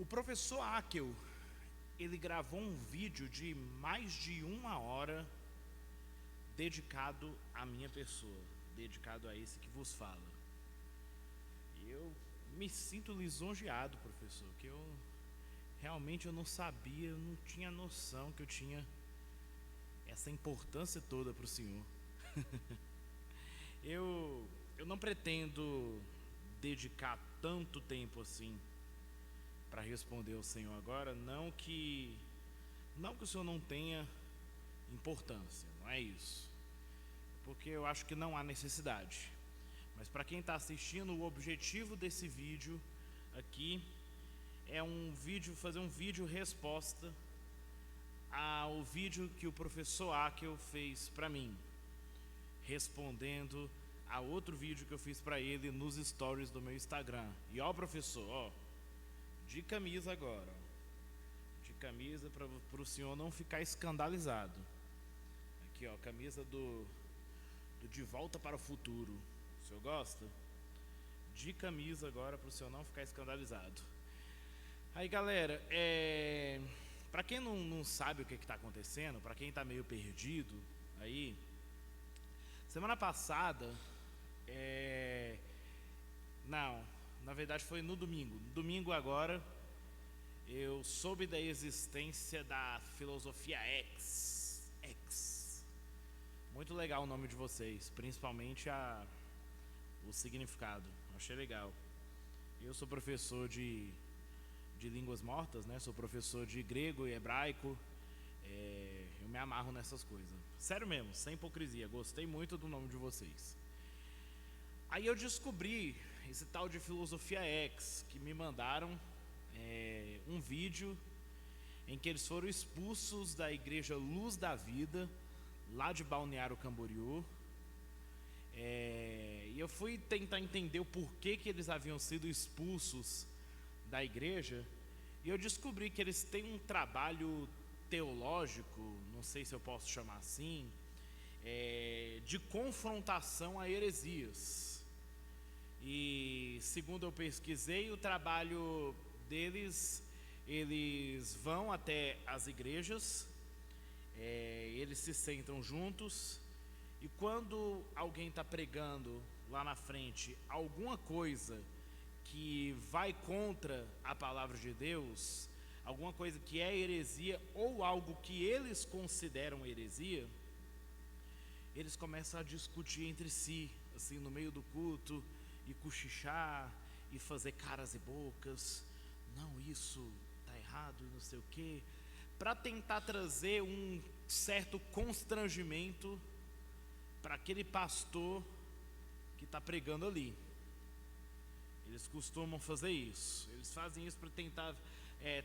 O professor Akel, ele gravou um vídeo de mais de 1 hora dedicado à minha pessoa, dedicado a esse que vos fala. E eu me sinto lisonjeado, professor, que eu realmente eu não sabia, eu não tinha noção que eu tinha essa importância toda para o senhor. eu não pretendo dedicar tanto tempo assim para responder ao Senhor agora, não que o Senhor não tenha importância, não é isso, porque eu acho que não há necessidade. Mas para quem está assistindo, o objetivo desse vídeo aqui é fazer um vídeo resposta ao vídeo que o professor Akel fez para mim, respondendo a outro vídeo que eu fiz para ele nos stories do meu Instagram. E ó, professor, ó, de camisa agora, ó, de camisa para o senhor não ficar escandalizado. Aqui, ó, camisa do De Volta para o Futuro. O senhor gosta? De camisa agora para o senhor não ficar escandalizado. Aí, galera, para quem não sabe o que está acontecendo, para quem está meio perdido aí, semana passada, não, na verdade foi no domingo. Domingo agora, eu soube da existência da filosofia X. Muito legal o nome de vocês, principalmente o significado. Achei legal. Eu sou professor de línguas mortas, né? Sou professor de grego e hebraico. Eu me amarro nessas coisas. Sério mesmo, sem hipocrisia. Gostei muito do nome de vocês. Aí eu descobri esse tal de filosofia X, que me mandaram um vídeo em que eles foram expulsos da igreja Luz da Vida, lá de Balneário Camboriú. E eu fui tentar entender o porquê que eles haviam sido expulsos da igreja, e eu descobri que eles têm um trabalho teológico, não sei se eu posso chamar assim, de confrontação a heresias. E segundo eu pesquisei, o trabalho deles, eles vão até as igrejas, eles se sentam juntos, e quando alguém está pregando lá na frente alguma coisa que vai contra a palavra de Deus, alguma coisa que é heresia ou algo que eles consideram heresia, eles começam a discutir entre si, assim, no meio do culto, e cochichar, e fazer caras e bocas. Não, isso está errado, não sei o quê, para tentar trazer um certo constrangimento para aquele pastor que está pregando ali. Eles costumam fazer isso. Eles fazem isso para tentar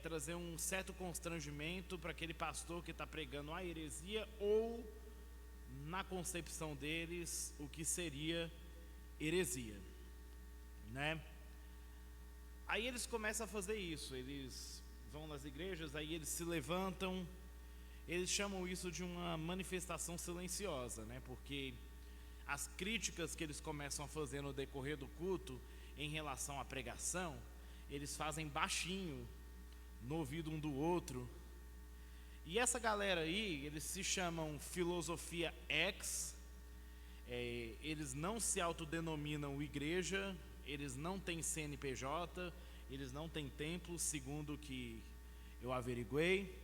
trazer um certo constrangimento para aquele pastor que está pregando a heresia, ou, na concepção deles, o que seria heresia, né? Aí eles começam a fazer isso. Eles vão nas igrejas, aí eles se levantam. Eles chamam isso de uma manifestação silenciosa, né? Porque as críticas que eles começam a fazer no decorrer do culto em relação à pregação, eles fazem baixinho no ouvido um do outro. E essa galera aí, eles se chamam filosofia X. Eles não se autodenominam igreja, eles não têm CNPJ, eles não têm templo, segundo o que eu averiguei.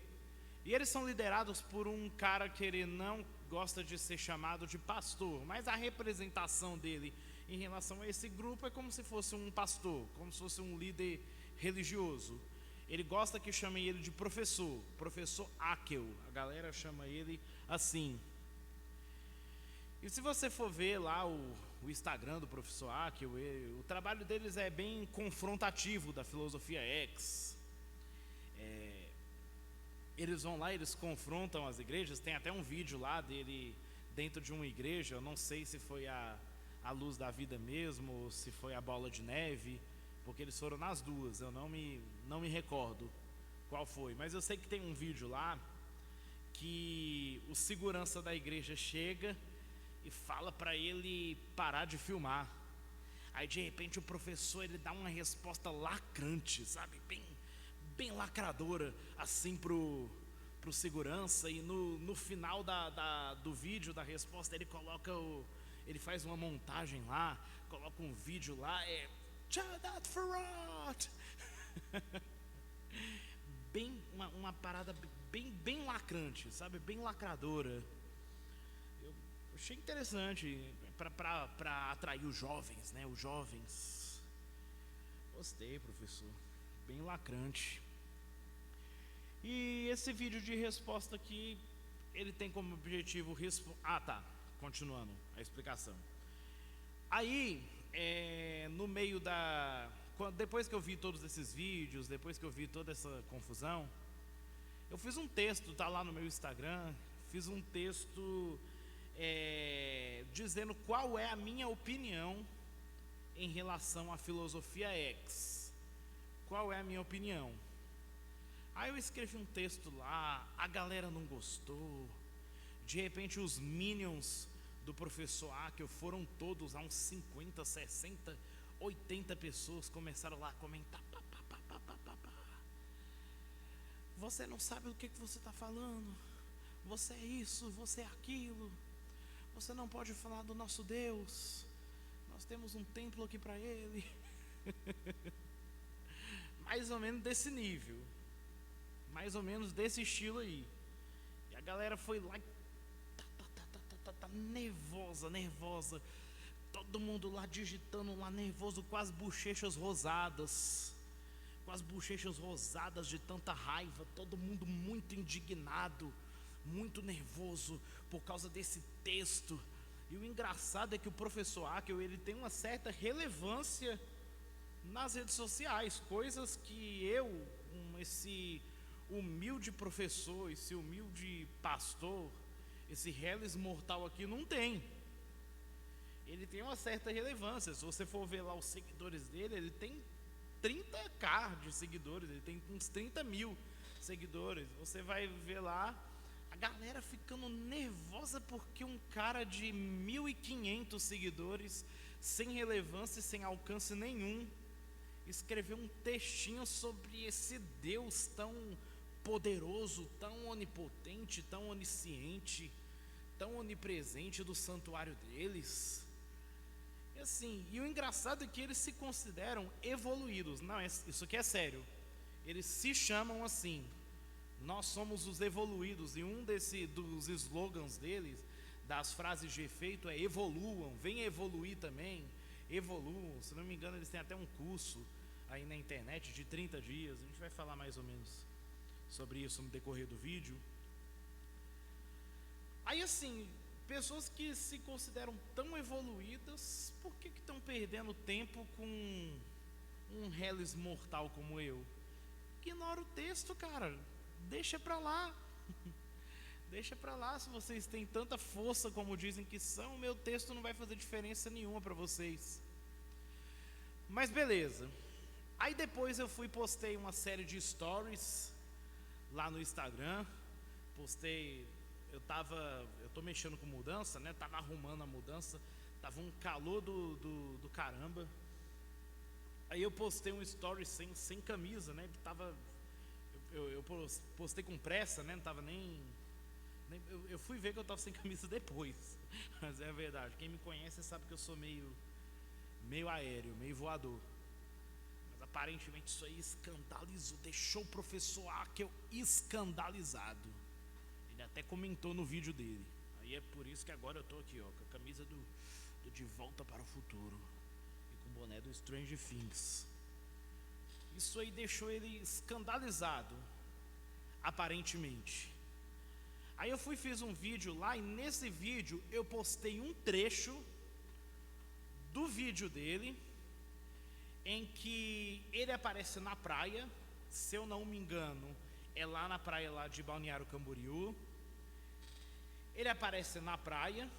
E eles são liderados por um cara que ele não gosta de ser chamado de pastor, mas a representação dele em relação a esse grupo é como se fosse um pastor, como se fosse um líder religioso. Ele gosta que chamem ele de professor Akel, a galera chama ele assim. E se você for ver lá o Instagram do professor Akel, o trabalho deles é bem confrontativo da filosofia X. Eles vão lá, eles confrontam as igrejas. Tem até um vídeo lá dele dentro de uma igreja. Eu não sei se foi a Luz da Vida mesmo, ou se foi a Bola de Neve, porque eles foram nas duas. Eu não me recordo qual foi, mas eu sei que tem um vídeo lá que o segurança da igreja chega e fala para ele parar de filmar. Aí de repente o professor, ele dá uma resposta lacrante, sabe, bem lacradora, assim pro segurança, e no final do vídeo, da resposta, ele faz uma montagem lá, coloca um vídeo lá, Chadat Farad. Bem, uma parada bem lacrante, sabe? Bem lacradora. Eu achei interessante para atrair os jovens, né? Os jovens. Gostei, professor. Bem lacrante. E esse vídeo de resposta aqui, ele tem como objetivo continuando a explicação. Aí, no meio depois que eu vi todos esses vídeos, depois que eu vi toda essa confusão, eu fiz um texto, tá lá no meu Instagram, fiz um texto dizendo qual é a minha opinião em relação à filosofia X. Qual é a minha opinião? Aí eu escrevi um texto lá, a galera não gostou. De repente os minions do professor Akio foram todos, uns 50, 60, 80 pessoas começaram lá a comentar. Você não sabe o que você está falando. Você é isso, você é aquilo. Você não pode falar do nosso Deus. Nós temos um templo aqui para ele. Mais ou menos desse nível. Mais ou menos desse estilo aí. E a galera foi lá nervosa. Todo mundo lá digitando lá nervoso, com as bochechas rosadas. Com as bochechas rosadas de tanta raiva. Todo mundo muito indignado, muito nervoso por causa desse texto. E o engraçado é que o professor Akio, ele tem uma certa relevância nas redes sociais. Coisas que esse humilde professor, esse humilde pastor, esse reles mortal aqui não tem. Ele tem uma certa relevância. Se você for ver lá os seguidores dele, ele tem 30k de seguidores, ele tem uns 30 mil seguidores. Você vai ver lá a galera ficando nervosa porque um cara de 1.500 seguidores, sem relevância e sem alcance nenhum, escreveu um textinho sobre esse Deus tão poderoso, tão onipotente, tão onisciente, tão onipresente do santuário deles. E assim, e o engraçado é que eles se consideram evoluídos. Não, isso aqui é sério. Eles se chamam assim: nós somos os evoluídos. E um dos slogans deles, das frases de efeito, é evoluam, venha evoluir também, evoluam. Se não me engano, eles têm até um curso aí na internet de 30 dias. A gente vai falar mais ou menos sobre isso no decorrer do vídeo. Aí assim, pessoas que se consideram tão evoluídas, por que estão perdendo tempo com um reles mortal como eu? Ignora o texto, cara. Deixa pra lá. Deixa pra lá. Se vocês têm tanta força como dizem que são, meu texto não vai fazer diferença nenhuma pra vocês. Mas beleza. Aí depois eu postei uma série de stories lá no Instagram. Eu tô mexendo com mudança, né? Tava arrumando a mudança. Tava um calor do caramba. Aí eu postei um story sem camisa, né? Que tava... Eu postei com pressa, né? Não tava nem eu fui ver que eu tava sem camisa depois. Mas é verdade. Quem me conhece sabe que eu sou meio aéreo, meio voador. Mas aparentemente isso aí escandalizou, deixou o professor Akio escandalizado. Ele até comentou no vídeo dele. Aí é por isso que agora eu tô aqui, ó, com a camisa do De Volta para o Futuro e com o boné do Stranger Things. Isso aí deixou ele escandalizado, aparentemente. Aí eu fiz um vídeo lá, e nesse vídeo eu postei um trecho do vídeo dele, em que ele aparece na praia. Se eu não me engano, é lá na praia lá de Balneário Camboriú. Ele aparece na praia,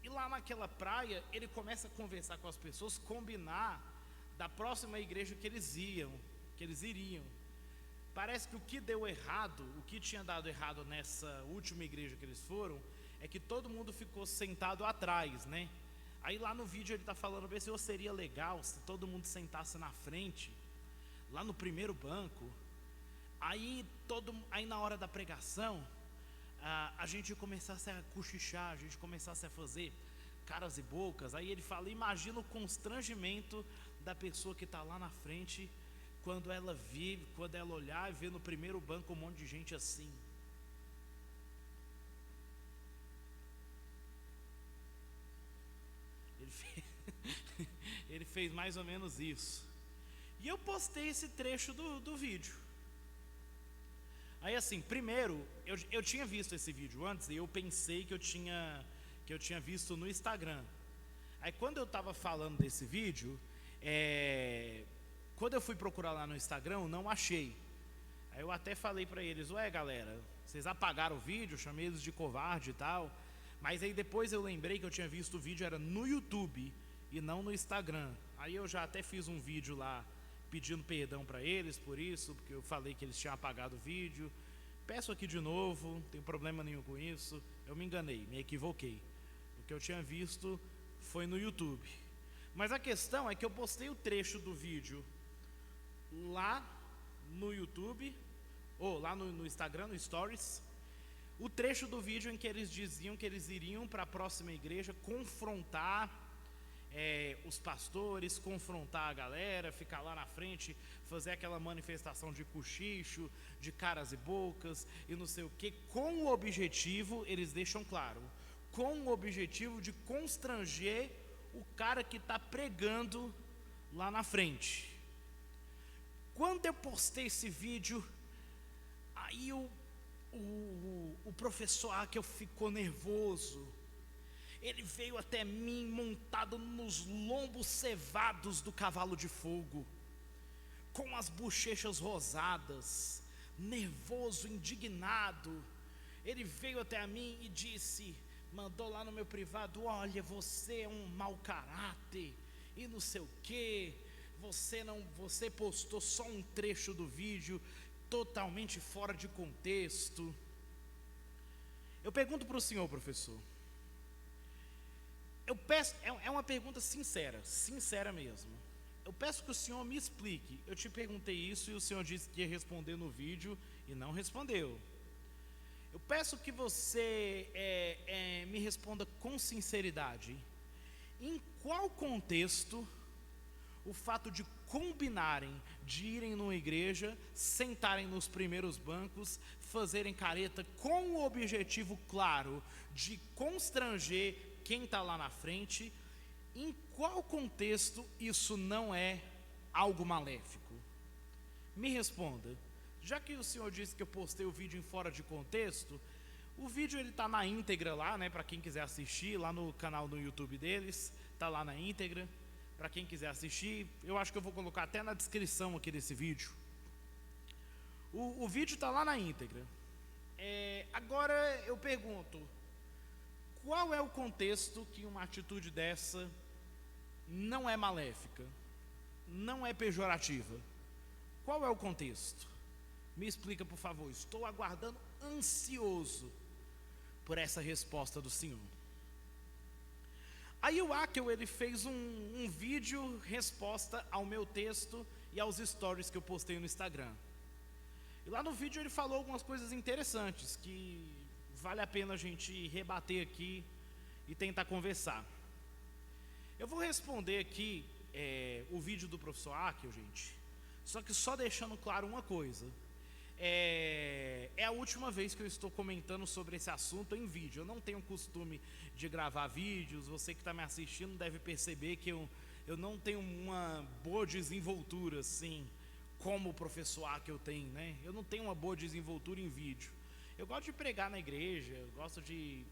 e lá naquela praia ele começa a conversar com as pessoas, combinar da próxima igreja que eles iriam. Parece que o que deu errado, o que tinha dado errado nessa última igreja que eles foram, é que todo mundo ficou sentado atrás, né? Aí lá no vídeo ele está falando bem, se seria legal se todo mundo sentasse na frente, lá no primeiro banco. Aí na hora da pregação, a gente começasse a cochichar, a gente começasse a fazer caras e bocas. Aí ele fala: imagina o constrangimento da pessoa que está lá na frente, quando ela olhar e vê no primeiro banco um monte de gente assim. Ele fez mais ou menos isso. E eu postei esse trecho do vídeo. Aí assim, primeiro, eu tinha visto esse vídeo antes e eu pensei que eu tinha visto no Instagram. Aí quando eu estava falando desse vídeo, quando eu fui procurar lá no Instagram, eu não achei. Aí eu até falei para eles: ué galera, vocês apagaram o vídeo? Eu chamei eles de covarde e tal. Mas aí depois eu lembrei que eu tinha visto o vídeo, era no YouTube e não no Instagram. Aí eu já até fiz um vídeo lá pedindo perdão para eles por isso, porque eu falei que eles tinham apagado o vídeo. Peço aqui de novo, não tem problema nenhum com isso. Eu me enganei, me equivoquei. O que eu tinha visto foi no YouTube. Mas a questão é que eu postei o trecho do vídeo lá no YouTube, ou lá no Instagram, no Stories, o trecho do vídeo em que eles diziam que eles iriam para a próxima igreja confrontar os pastores, confrontar a galera, ficar lá na frente, fazer aquela manifestação de cochicho, de caras e bocas e não sei o que, com o objetivo, eles deixam claro, com o objetivo de constranger o cara que está pregando lá na frente. Quando eu postei esse vídeo, aí o professor Akel ficou nervoso. Ele veio até mim montado nos lombos cevados do cavalo de fogo, com as bochechas rosadas, nervoso, indignado. Ele veio até a mim e disse, mandou lá no meu privado: olha, você é um mau caráter e não sei o que, você postou só um trecho do vídeo totalmente fora de contexto. Eu pergunto para o senhor, professor, eu peço, é uma pergunta sincera mesmo. Eu peço que o senhor me explique. Eu te perguntei isso e o senhor disse que ia responder no vídeo e não respondeu. Eu peço que você me responda com sinceridade. Em qual contexto o fato de combinarem de irem numa igreja, sentarem nos primeiros bancos, fazerem careta com o objetivo claro de constranger quem está lá na frente, em qual contexto isso não é algo maléfico? Me responda. Já que o senhor disse que eu postei o vídeo em fora de contexto, o vídeo ele está na íntegra lá, né? Para quem quiser assistir, lá no canal no YouTube deles, está lá na íntegra. Para quem quiser assistir, eu acho que eu vou colocar até na descrição aqui desse vídeo. O vídeo está lá na íntegra. Agora eu pergunto, qual é o contexto que uma atitude dessa não é maléfica, não é pejorativa? Qual é o contexto? Me explica, por favor. Estou aguardando ansioso por essa resposta do senhor. Aí o Akel, ele fez um vídeo resposta ao meu texto e aos stories que eu postei no Instagram. E lá no vídeo ele falou algumas coisas interessantes que vale a pena a gente rebater aqui e tentar conversar. Eu vou responder aqui o vídeo do professor Akel, gente, só que só deixando claro uma coisa. É a última vez que eu estou comentando sobre esse assunto em vídeo. Eu não tenho costume de gravar vídeos. Você que está me assistindo deve perceber que eu não tenho uma boa desenvoltura assim, como o professor Akel tem, né? Eu não tenho uma boa desenvoltura em vídeo. Eu gosto de pregar na igreja, eu gosto de...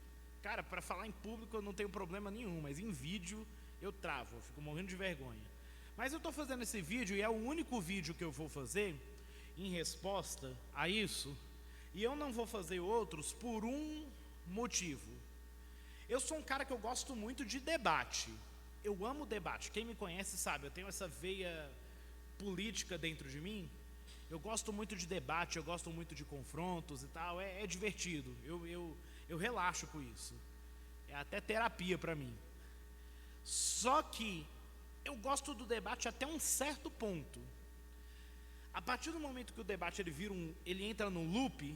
Cara, para falar em público eu não tenho problema nenhum, mas em vídeo eu travo, eu fico morrendo de vergonha. Mas eu estou fazendo esse vídeo e é o único vídeo que eu vou fazer em resposta a isso, e eu não vou fazer outros por um motivo. Eu sou um cara que eu gosto muito de debate. Eu amo debate. Quem me conhece sabe, eu tenho essa veia política dentro de mim. Eu gosto muito de debate, eu gosto muito de confrontos e tal. É divertido, eu relaxo com isso. É até terapia para mim. Só que eu gosto do debate até um certo ponto. A partir do momento que o debate ele entra no loop,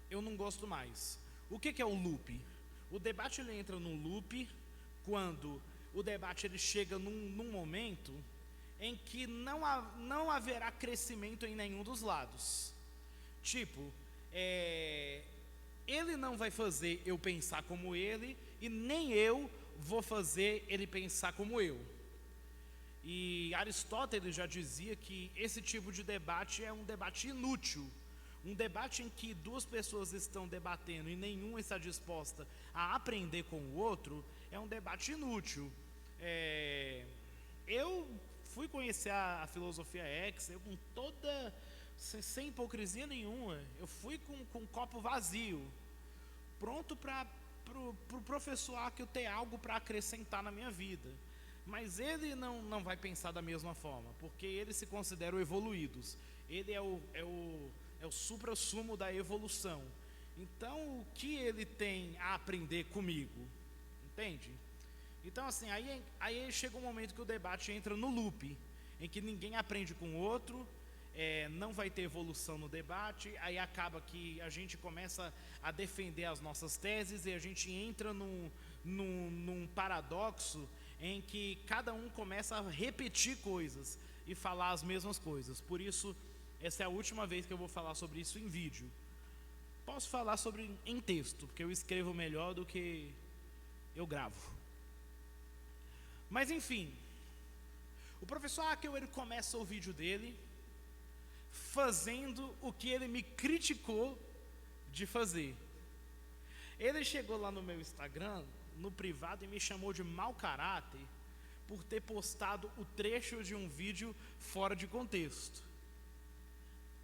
eu não gosto mais. O que é o loop? O debate ele entra no loop quando o debate ele chega num momento em que não haverá crescimento em nenhum dos lados. Tipo, ele não vai fazer eu pensar como ele, e nem eu vou fazer ele pensar como eu. E Aristóteles já dizia que esse tipo de debate é um debate inútil. Um debate em que duas pessoas estão debatendo e nenhuma está disposta a aprender com o outro, é um debate inútil. Eu fui conhecer a filosofia X, eu com toda, sem hipocrisia nenhuma, eu fui com um copo vazio, pronto para o professor Akio ter algo para acrescentar na minha vida. Mas ele não vai pensar da mesma forma, porque ele se considera evoluídos. Ele é o suprassumo da evolução. Então, o que ele tem a aprender comigo? Entende? Então, assim, aí chega um momento que o debate entra no loop, em que ninguém aprende com o outro, não vai ter evolução no debate, aí acaba que a gente começa a defender as nossas teses e a gente entra num paradoxo em que cada um começa a repetir coisas e falar as mesmas coisas. Por isso, essa é a última vez que eu vou falar sobre isso em vídeo. Posso falar sobre em texto, porque eu escrevo melhor do que eu gravo. Mas enfim, o professor Akio, ele começa o vídeo dele fazendo o que ele me criticou de fazer. Ele chegou lá no meu Instagram, no privado, e me chamou de mau caráter por ter postado o trecho de um vídeo fora de contexto.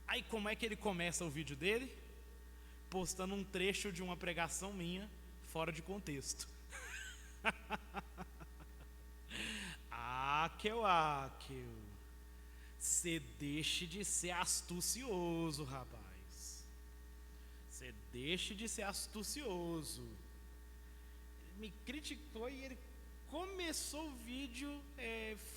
Aí como é que ele começa o vídeo dele? Postando um trecho de uma pregação minha fora de contexto. Akio, você deixe de ser astucioso, rapaz. Você deixe de ser astucioso. Ele me criticou e ele começou o vídeo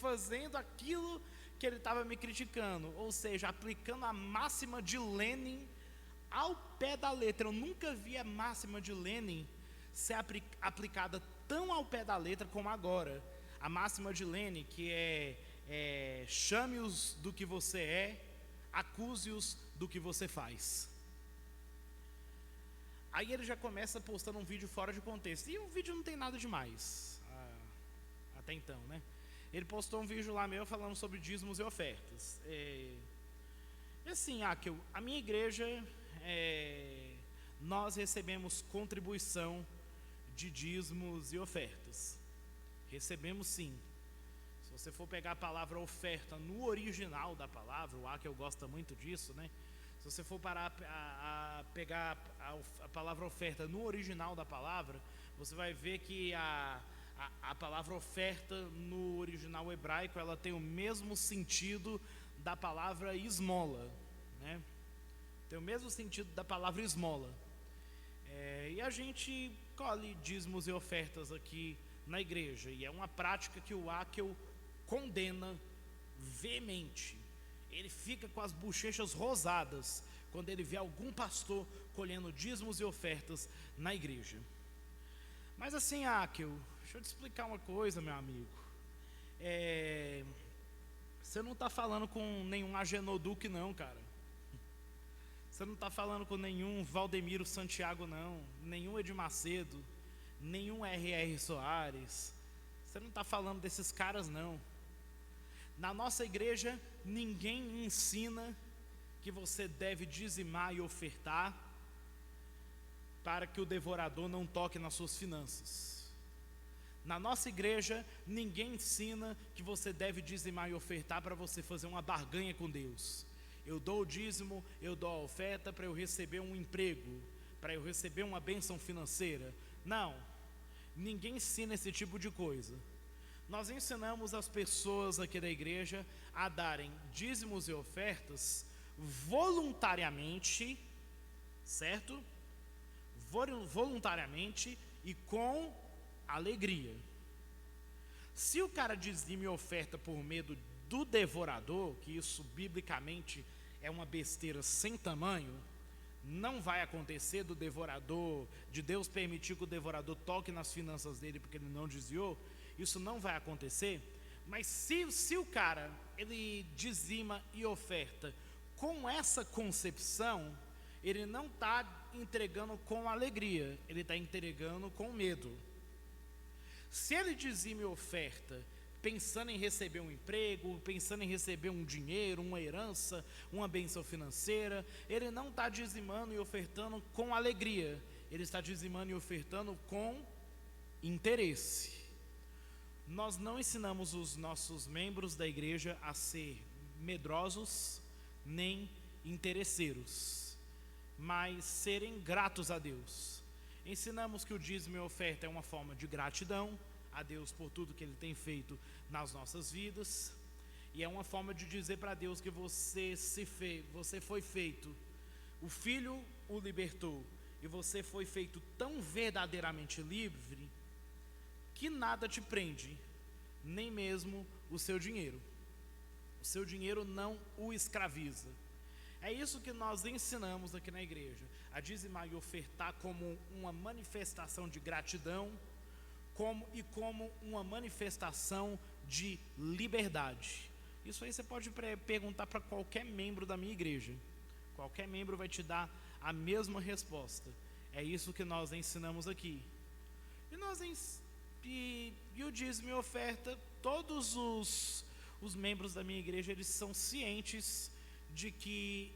fazendo aquilo que ele estava me criticando, ou seja, aplicando a máxima de Lenin ao pé da letra. Eu nunca vi a máxima de Lenin ser aplicada tão ao pé da letra como agora. A máxima de Lenin, que chame-os do que você é, acuse-os do que você faz. Aí ele já começa postando um vídeo fora de contexto, e o vídeo não tem nada demais, até então, né? Ele postou um vídeo lá meu falando sobre dízimos e ofertas. E assim, a minha igreja, nós recebemos contribuição de dízimos e ofertas. Recebemos sim. Se você for pegar a palavra oferta no original da palavra, o Akio gosta muito disso, né? Se você for parar a pegar a palavra oferta no original da palavra, você vai ver que a palavra oferta no original hebraico, ela tem o mesmo sentido da palavra esmola, né? Tem o mesmo sentido da palavra esmola. E a gente colhe dízimos e ofertas aqui na igreja, e é uma prática que o Akio condena veemente. Ele fica com as bochechas rosadas quando ele vê algum pastor colhendo dízimos e ofertas na igreja. Mas assim, Akio, deixa eu te explicar uma coisa, meu amigo. Você não está falando com nenhum Agenoduque não, cara. Você não está falando com nenhum Valdemiro Santiago não, nenhum Edir Macedo, nenhum R.R. Soares. Você não está falando desses caras não. Na nossa igreja, ninguém ensina que você deve dizimar e ofertar para que o devorador não toque nas suas finanças. Na nossa igreja, ninguém ensina que você deve dizimar e ofertar para você fazer uma barganha com Deus. Eu dou o dízimo, eu dou a oferta para eu receber um emprego, para eu receber uma bênção financeira. Não, ninguém ensina esse tipo de coisa. Nós ensinamos as pessoas aqui da igreja a darem dízimos e ofertas voluntariamente, certo? Voluntariamente e com alegria. Se o cara dizima e oferta por medo do devorador, que isso biblicamente é uma besteira sem tamanho, não vai acontecer do devorador, de Deus permitir que o devorador toque nas finanças dele porque ele não desviou, isso não vai acontecer. Mas se o cara, ele dizima e oferta com essa concepção, ele não está entregando com alegria, ele está entregando com medo. Se ele dizima e oferta pensando em receber um emprego, pensando em receber um dinheiro, uma herança, uma bênção financeira, ele não está dizimando e ofertando com alegria, ele está dizimando e ofertando com interesse. Nós não ensinamos os nossos membros da igreja a ser medrosos nem interesseiros, mas serem gratos a Deus. Ensinamos que o dízimo e a oferta é uma forma de gratidão a Deus por tudo que Ele tem feito nas nossas vidas, e é uma forma de dizer para Deus que você foi feito, o Filho o libertou, e você foi feito tão verdadeiramente livre, que nada te prende, nem mesmo o seu dinheiro. O seu dinheiro não o escraviza. É isso que nós ensinamos aqui na igreja, a dizimar e ofertar como uma manifestação de gratidão, como uma manifestação de liberdade. Isso aí você pode perguntar para qualquer membro da minha igreja, qualquer membro vai te dar a mesma resposta. É isso que nós ensinamos aqui. E o dízimo e a oferta, todos os membros da minha igreja, eles são cientes de que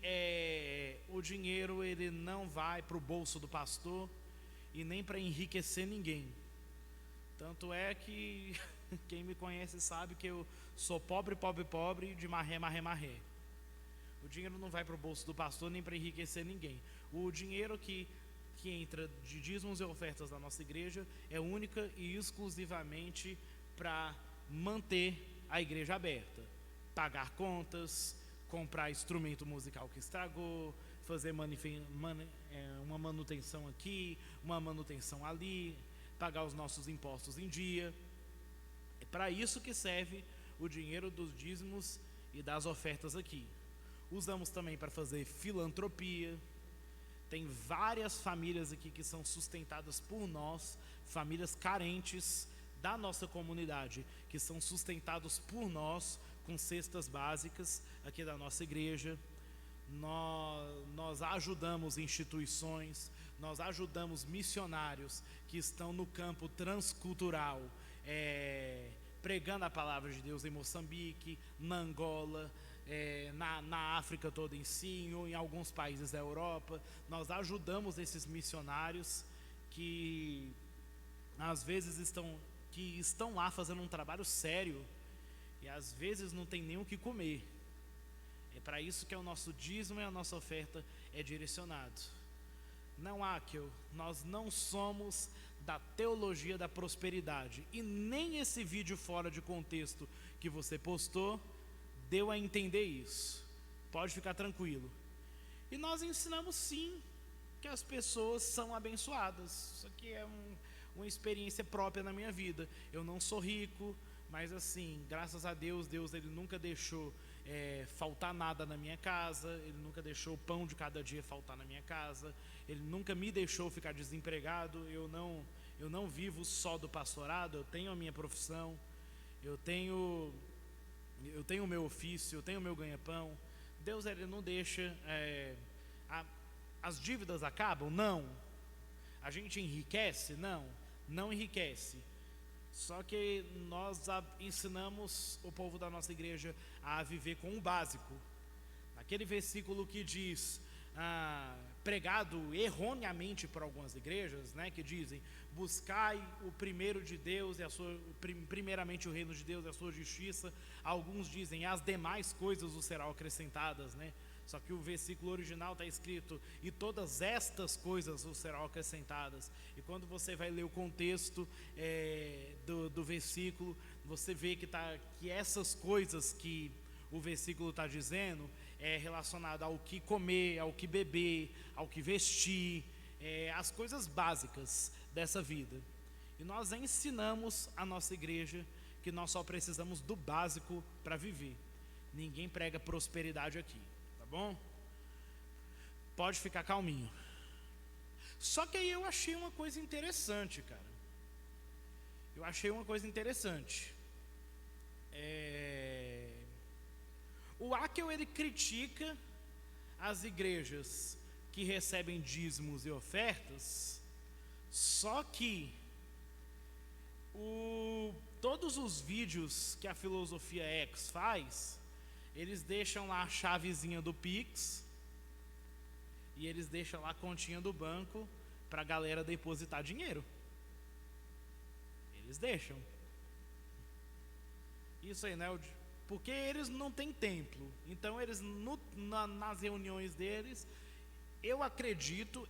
o dinheiro ele não vai para o bolso do pastor e nem para enriquecer ninguém. Tanto é que quem me conhece sabe que eu sou pobre, pobre, pobre, de marré, marré, marré. O dinheiro não vai para o bolso do pastor nem para enriquecer ninguém. O dinheiro que entra de dízimos e ofertas da nossa igreja é única e exclusivamente para manter a igreja aberta, pagar contas, comprar instrumento musical que estragou, fazer uma manutenção aqui, uma manutenção ali, pagar os nossos impostos em dia. É para isso que serve o dinheiro dos dízimos e das ofertas aqui. Usamos também para fazer filantropia. Tem várias famílias aqui que são sustentadas por nós, famílias carentes da nossa comunidade, que são sustentados por nós com cestas básicas aqui da nossa igreja. Nós ajudamos instituições, nós ajudamos missionários que estão no campo transcultural, pregando a palavra de Deus em Moçambique, na Angola, na África toda em si, ou em alguns países da Europa. Nós ajudamos esses missionários que às vezes estão lá fazendo um trabalho sério e às vezes não tem nem o que comer. É para isso que o nosso dízimo e a nossa oferta é direcionado. Não, Áquel, nós não somos da teologia da prosperidade, e nem esse vídeo fora de contexto que você postou deu a entender isso. Pode ficar tranquilo. E nós ensinamos sim que as pessoas são abençoadas. Isso aqui é uma experiência própria na minha vida. Eu não sou rico, mas assim, graças a Deus, ele nunca deixou faltar nada na minha casa, Ele nunca deixou o pão de cada dia faltar na minha casa, Ele nunca me deixou ficar desempregado. Eu não vivo só do pastorado, eu tenho a minha profissão, eu tenho o meu ofício, eu tenho o meu ganha-pão. Deus, Ele não deixa. As dívidas acabam? Não. A gente enriquece? Não enriquece. Só que nós ensinamos o povo da nossa igreja a viver com o básico. Naquele versículo que diz, pregado erroneamente por algumas igrejas, né, que dizem: buscai o primeiro de Deus primeiramente o reino de Deus e a sua justiça. Alguns dizem: as demais coisas os serão acrescentadas, né? Só que o versículo original está escrito: e todas estas coisas os serão acrescentadas. E quando você vai ler o contexto do versículo, você vê que essas coisas que o versículo está dizendo é relacionado ao que comer, ao que beber, ao que vestir, as coisas básicas dessa vida. E nós ensinamos a nossa igreja que nós só precisamos do básico para viver. Ninguém prega prosperidade aqui, tá bom? Pode ficar calminho. Só que aí eu achei uma coisa interessante, cara. Eu achei uma coisa interessante. O Akel, ele critica as igrejas que recebem dízimos e ofertas, só que todos os vídeos que a Filosofia X faz, eles deixam lá a chavezinha do Pix e eles deixam lá a continha do banco para a galera depositar dinheiro. Eles deixam. Isso aí, né? Porque eles não têm templo. Então eles nas reuniões deles, eu acredito,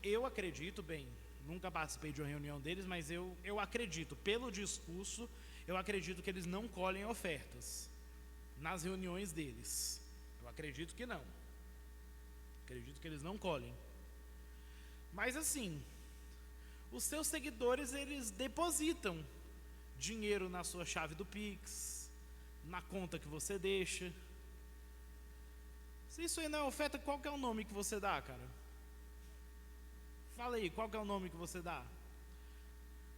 bem, nunca participei de uma reunião deles, mas eu acredito, pelo discurso, eu acredito que eles não colhem ofertas nas reuniões deles. Eu acredito que não. Acredito que eles não colhem. Mas assim, os seus seguidores, eles depositam dinheiro na sua chave do Pix, na conta que você deixa. Se isso aí não é oferta, qual que é o nome que você dá, cara? Fala aí, qual que é o nome que você dá?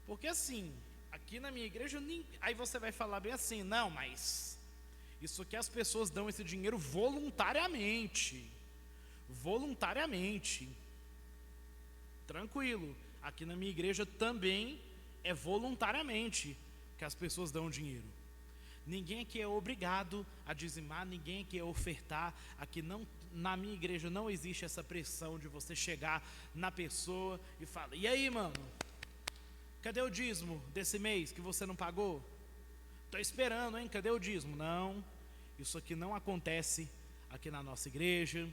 Porque assim, aqui na minha igreja, aí você vai falar bem assim, não, mas isso aqui as pessoas dão esse dinheiro voluntariamente. Voluntariamente. Tranquilo, aqui na minha igreja também é voluntariamente que as pessoas dão dinheiro. Ninguém aqui é obrigado a dizimar, ninguém aqui é ofertar. Aqui não, na minha igreja não existe essa pressão de você chegar na pessoa e falar: e aí, mano, cadê o dízimo desse mês que você não pagou? Estou esperando, hein? Cadê o dízimo? Não, isso aqui não acontece aqui na nossa igreja.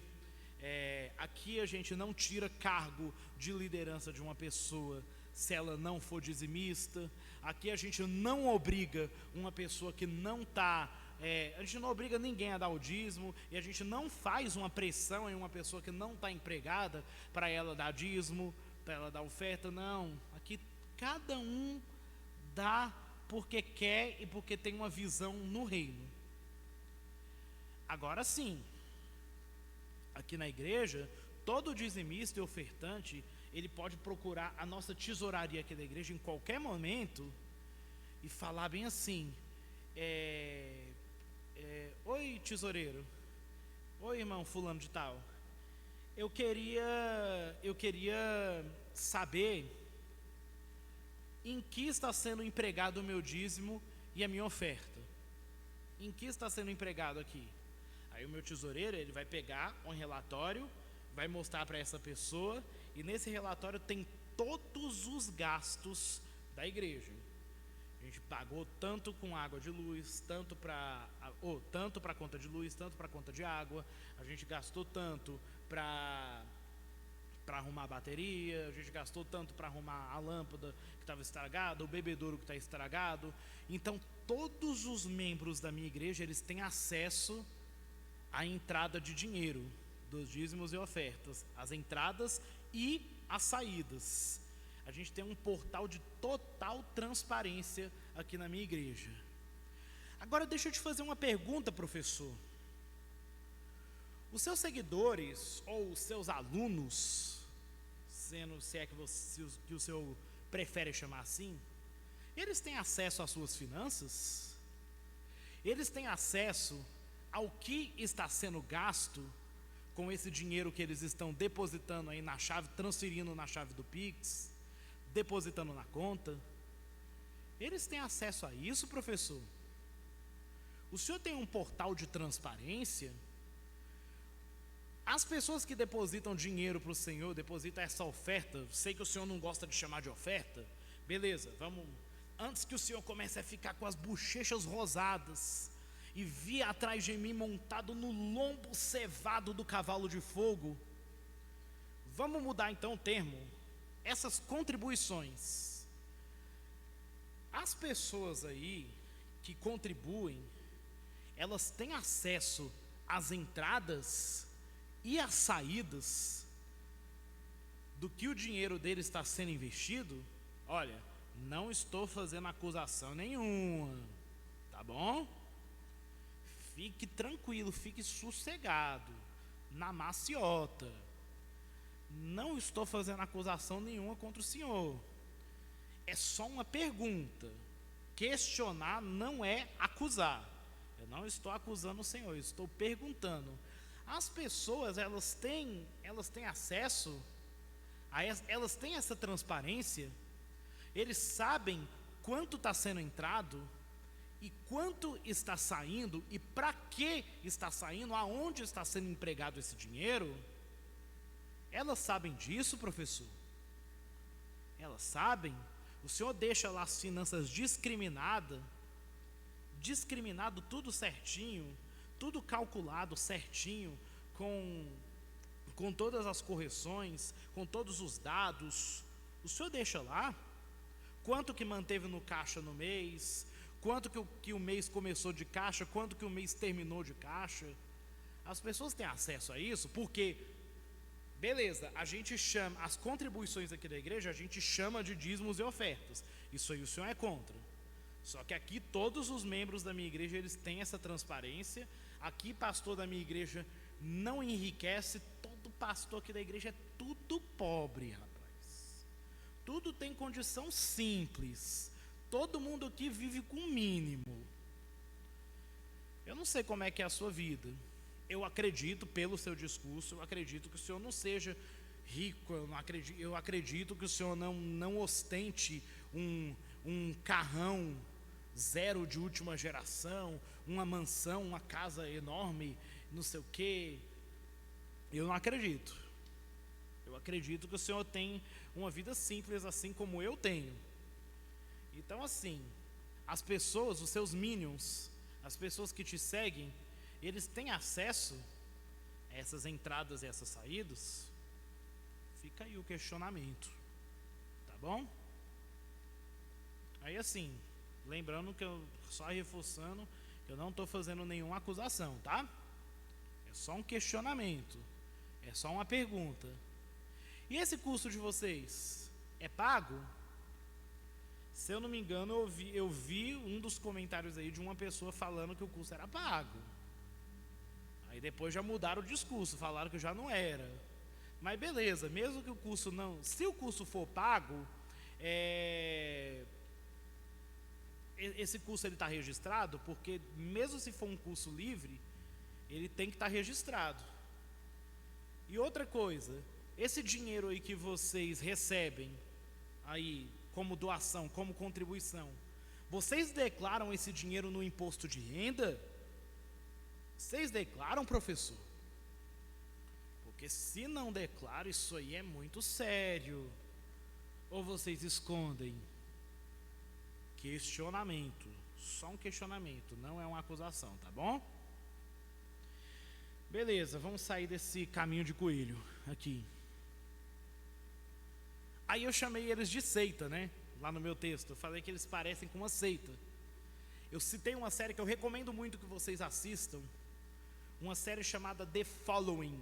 Aqui a gente não tira cargo de liderança de uma pessoa se ela não for dizimista. Aqui a gente não obriga uma pessoa que não está, a gente não obriga ninguém a dar o dízimo, e a gente não faz uma pressão em uma pessoa que não está empregada para ela dar dízimo, para ela dar oferta. Não, aqui cada um dá porque quer e porque tem uma visão no reino. Agora sim, aqui na igreja, todo dizimista e ofertante, ele pode procurar a nossa tesouraria aqui da igreja em qualquer momento e falar bem assim: oi, tesoureiro, oi, irmão fulano de tal, eu queria saber em que está sendo empregado o meu dízimo e a minha oferta. Em que está sendo empregado aqui? Aí o meu tesoureiro, ele vai pegar um relatório, vai mostrar para essa pessoa, e nesse relatório tem todos os gastos da igreja. A gente pagou tanto com água de luz, tanto para a conta de luz, tanto para a conta de água. A gente gastou tanto para arrumar a bateria, a gente gastou tanto para arrumar a lâmpada que estava estragada, o bebedouro que está estragado. Então todos os membros da minha igreja, eles têm acesso à entrada de dinheiro dos dízimos e ofertas, as entradas e as saídas. A gente tem um portal de total transparência aqui na minha igreja. Agora deixa eu te fazer uma pergunta, professor. Os seus seguidores ou os seus alunos, se é que o senhor prefere chamar assim, eles têm acesso às suas finanças? Eles têm acesso ao que está sendo gasto com esse dinheiro que eles estão depositando aí na chave, transferindo na chave do Pix, depositando na conta? Eles têm acesso a isso, professor? O senhor tem um portal de transparência? As pessoas que depositam dinheiro para o senhor, depositam essa oferta, sei que o senhor não gosta de chamar de oferta, beleza, vamos, antes que o senhor comece a ficar com as bochechas rosadas e vir atrás de mim montado no lombo cevado do cavalo de fogo, vamos mudar então o termo. Essas contribuições, as pessoas aí que contribuem, elas têm acesso às entradas e às saídas do que o dinheiro dele está sendo investido? Olha, não estou fazendo acusação nenhuma, tá bom? Fique tranquilo, fique sossegado. na maciota. Não estou fazendo acusação nenhuma contra o senhor. É só uma pergunta. Questionar não é acusar. Eu não estou acusando o senhor, eu estou perguntando. As pessoas, elas têm acesso, elas têm essa transparência, eles sabem quanto está sendo entrado, e quanto está saindo, e para que está saindo, aonde está sendo empregado esse dinheiro. Elas sabem disso, professor? Elas sabem? O senhor deixa lá as finanças discriminado, tudo certinho, tudo calculado certinho, com todas as correções, com todos os dados. O senhor deixa lá? Quanto que manteve no caixa no mês? Quanto que o mês começou de caixa? Quanto que o mês terminou de caixa? As pessoas têm acesso a isso, porque, beleza, a gente chama, as contribuições aqui da igreja, a gente chama de dízimos e ofertas. Isso aí o senhor é contra. Só que aqui todos os membros da minha igreja, eles têm essa transparência. Aqui, pastor da minha igreja não enriquece. Todo pastor aqui da igreja é tudo pobre, rapaz. Tudo tem condição simples. Todo mundo aqui vive com o mínimo. Eu não sei como é que é a sua vida. Eu acredito, pelo seu discurso, eu acredito que o senhor não seja rico. Eu acredito que o senhor não ostente um carrão zero de última geração, uma mansão, uma casa enorme, não sei o quê. Eu não acredito. Eu acredito que o senhor tem uma vida simples, assim como eu tenho. Então, assim, as pessoas, os seus minions, as pessoas que te seguem, eles têm acesso a essas entradas e essas saídas? Fica aí o questionamento, tá bom? Aí, assim, lembrando que eu, só reforçando, eu não estou fazendo nenhuma acusação, tá? É só um questionamento, é só uma pergunta. E esse curso de vocês é pago? Se eu não me engano, eu vi um dos comentários aí de uma pessoa falando que o curso era pago. Aí depois já mudaram o discurso, falaram que já não era. Mas beleza, mesmo que o curso não... Se o curso for pago, esse curso ele está registrado, porque mesmo se for um curso livre, ele tem que estar registrado. E outra coisa, esse dinheiro aí que vocês recebem aí como doação, como contribuição, vocês declaram esse dinheiro no imposto de renda? Vocês declaram, professor? Porque se não declaram, isso aí é muito sério. Ou vocês escondem? Questionamento, só um questionamento, não é uma acusação, tá bom? Beleza, vamos sair desse caminho de coelho aqui. Aí eu chamei eles de seita, né? Lá no meu texto, eu falei que eles parecem com uma seita. Eu citei uma série que eu recomendo muito que vocês assistam, uma série chamada The Following.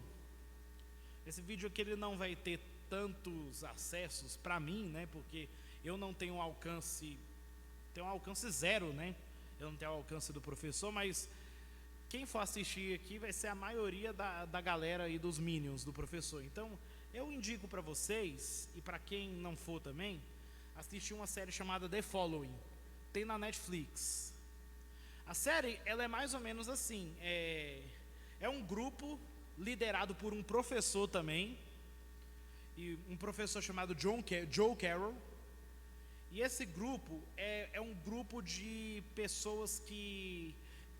Esse vídeo aqui ele não vai ter tantos acessos para mim, né? Porque eu não tenho alcance, tenho um alcance zero, né? Eu não tenho o alcance do professor, mas quem for assistir aqui vai ser a maioria da galera aí dos minions do professor. Então, eu indico para vocês, e para quem não for também, assistir uma série chamada The Following. Tem na Netflix. A série, ela é mais ou menos assim, é um grupo liderado por um professor também, e um professor chamado Joe Carroll. E esse grupo é um grupo de pessoas que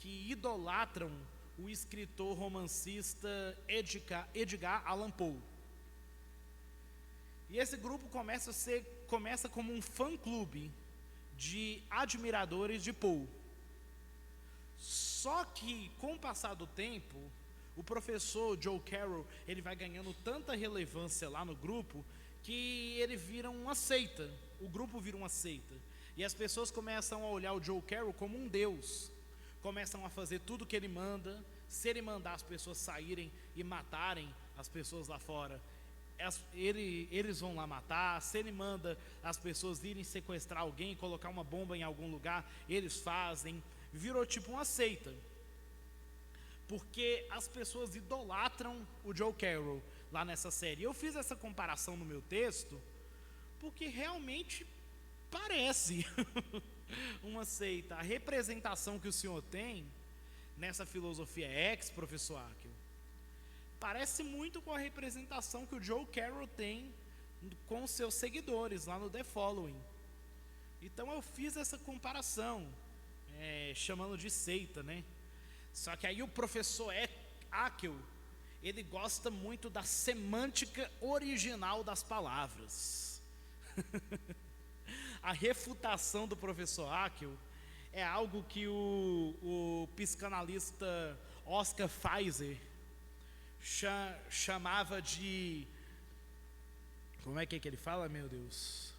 idolatram o escritor romancista Edgar Allan Poe. E esse grupo começa como um fã-clube de admiradores de Poe. Só que, com o passar do tempo, o professor Joe Carroll, ele vai ganhando tanta relevância lá no grupo, que ele vira uma seita. O grupo vira uma seita. E as pessoas começam a olhar o Joe Carroll como um deus. Começam a fazer tudo o que ele manda. Se ele mandar as pessoas saírem e matarem as pessoas lá fora, eles vão lá matar. Se ele manda as pessoas irem sequestrar alguém e colocar uma bomba em algum lugar, eles fazem. Virou tipo uma seita. porque as pessoas idolatram o Joe Carroll lá nessa série. Eu fiz essa comparação no meu texto, porque realmente parece uma seita. A representação que o senhor tem nessa filosofia professor Akio, parece muito com a representação que o Joe Carroll tem com os seus seguidores lá no The Following. Então eu fiz essa comparação, chamando de seita, né? Só que aí o professor Akio, ele gosta muito da semântica original das palavras. A refutação do professor Akio é algo que o psicanalista Oscar Pfizer chamava de... Como é que ele fala, meu Deus?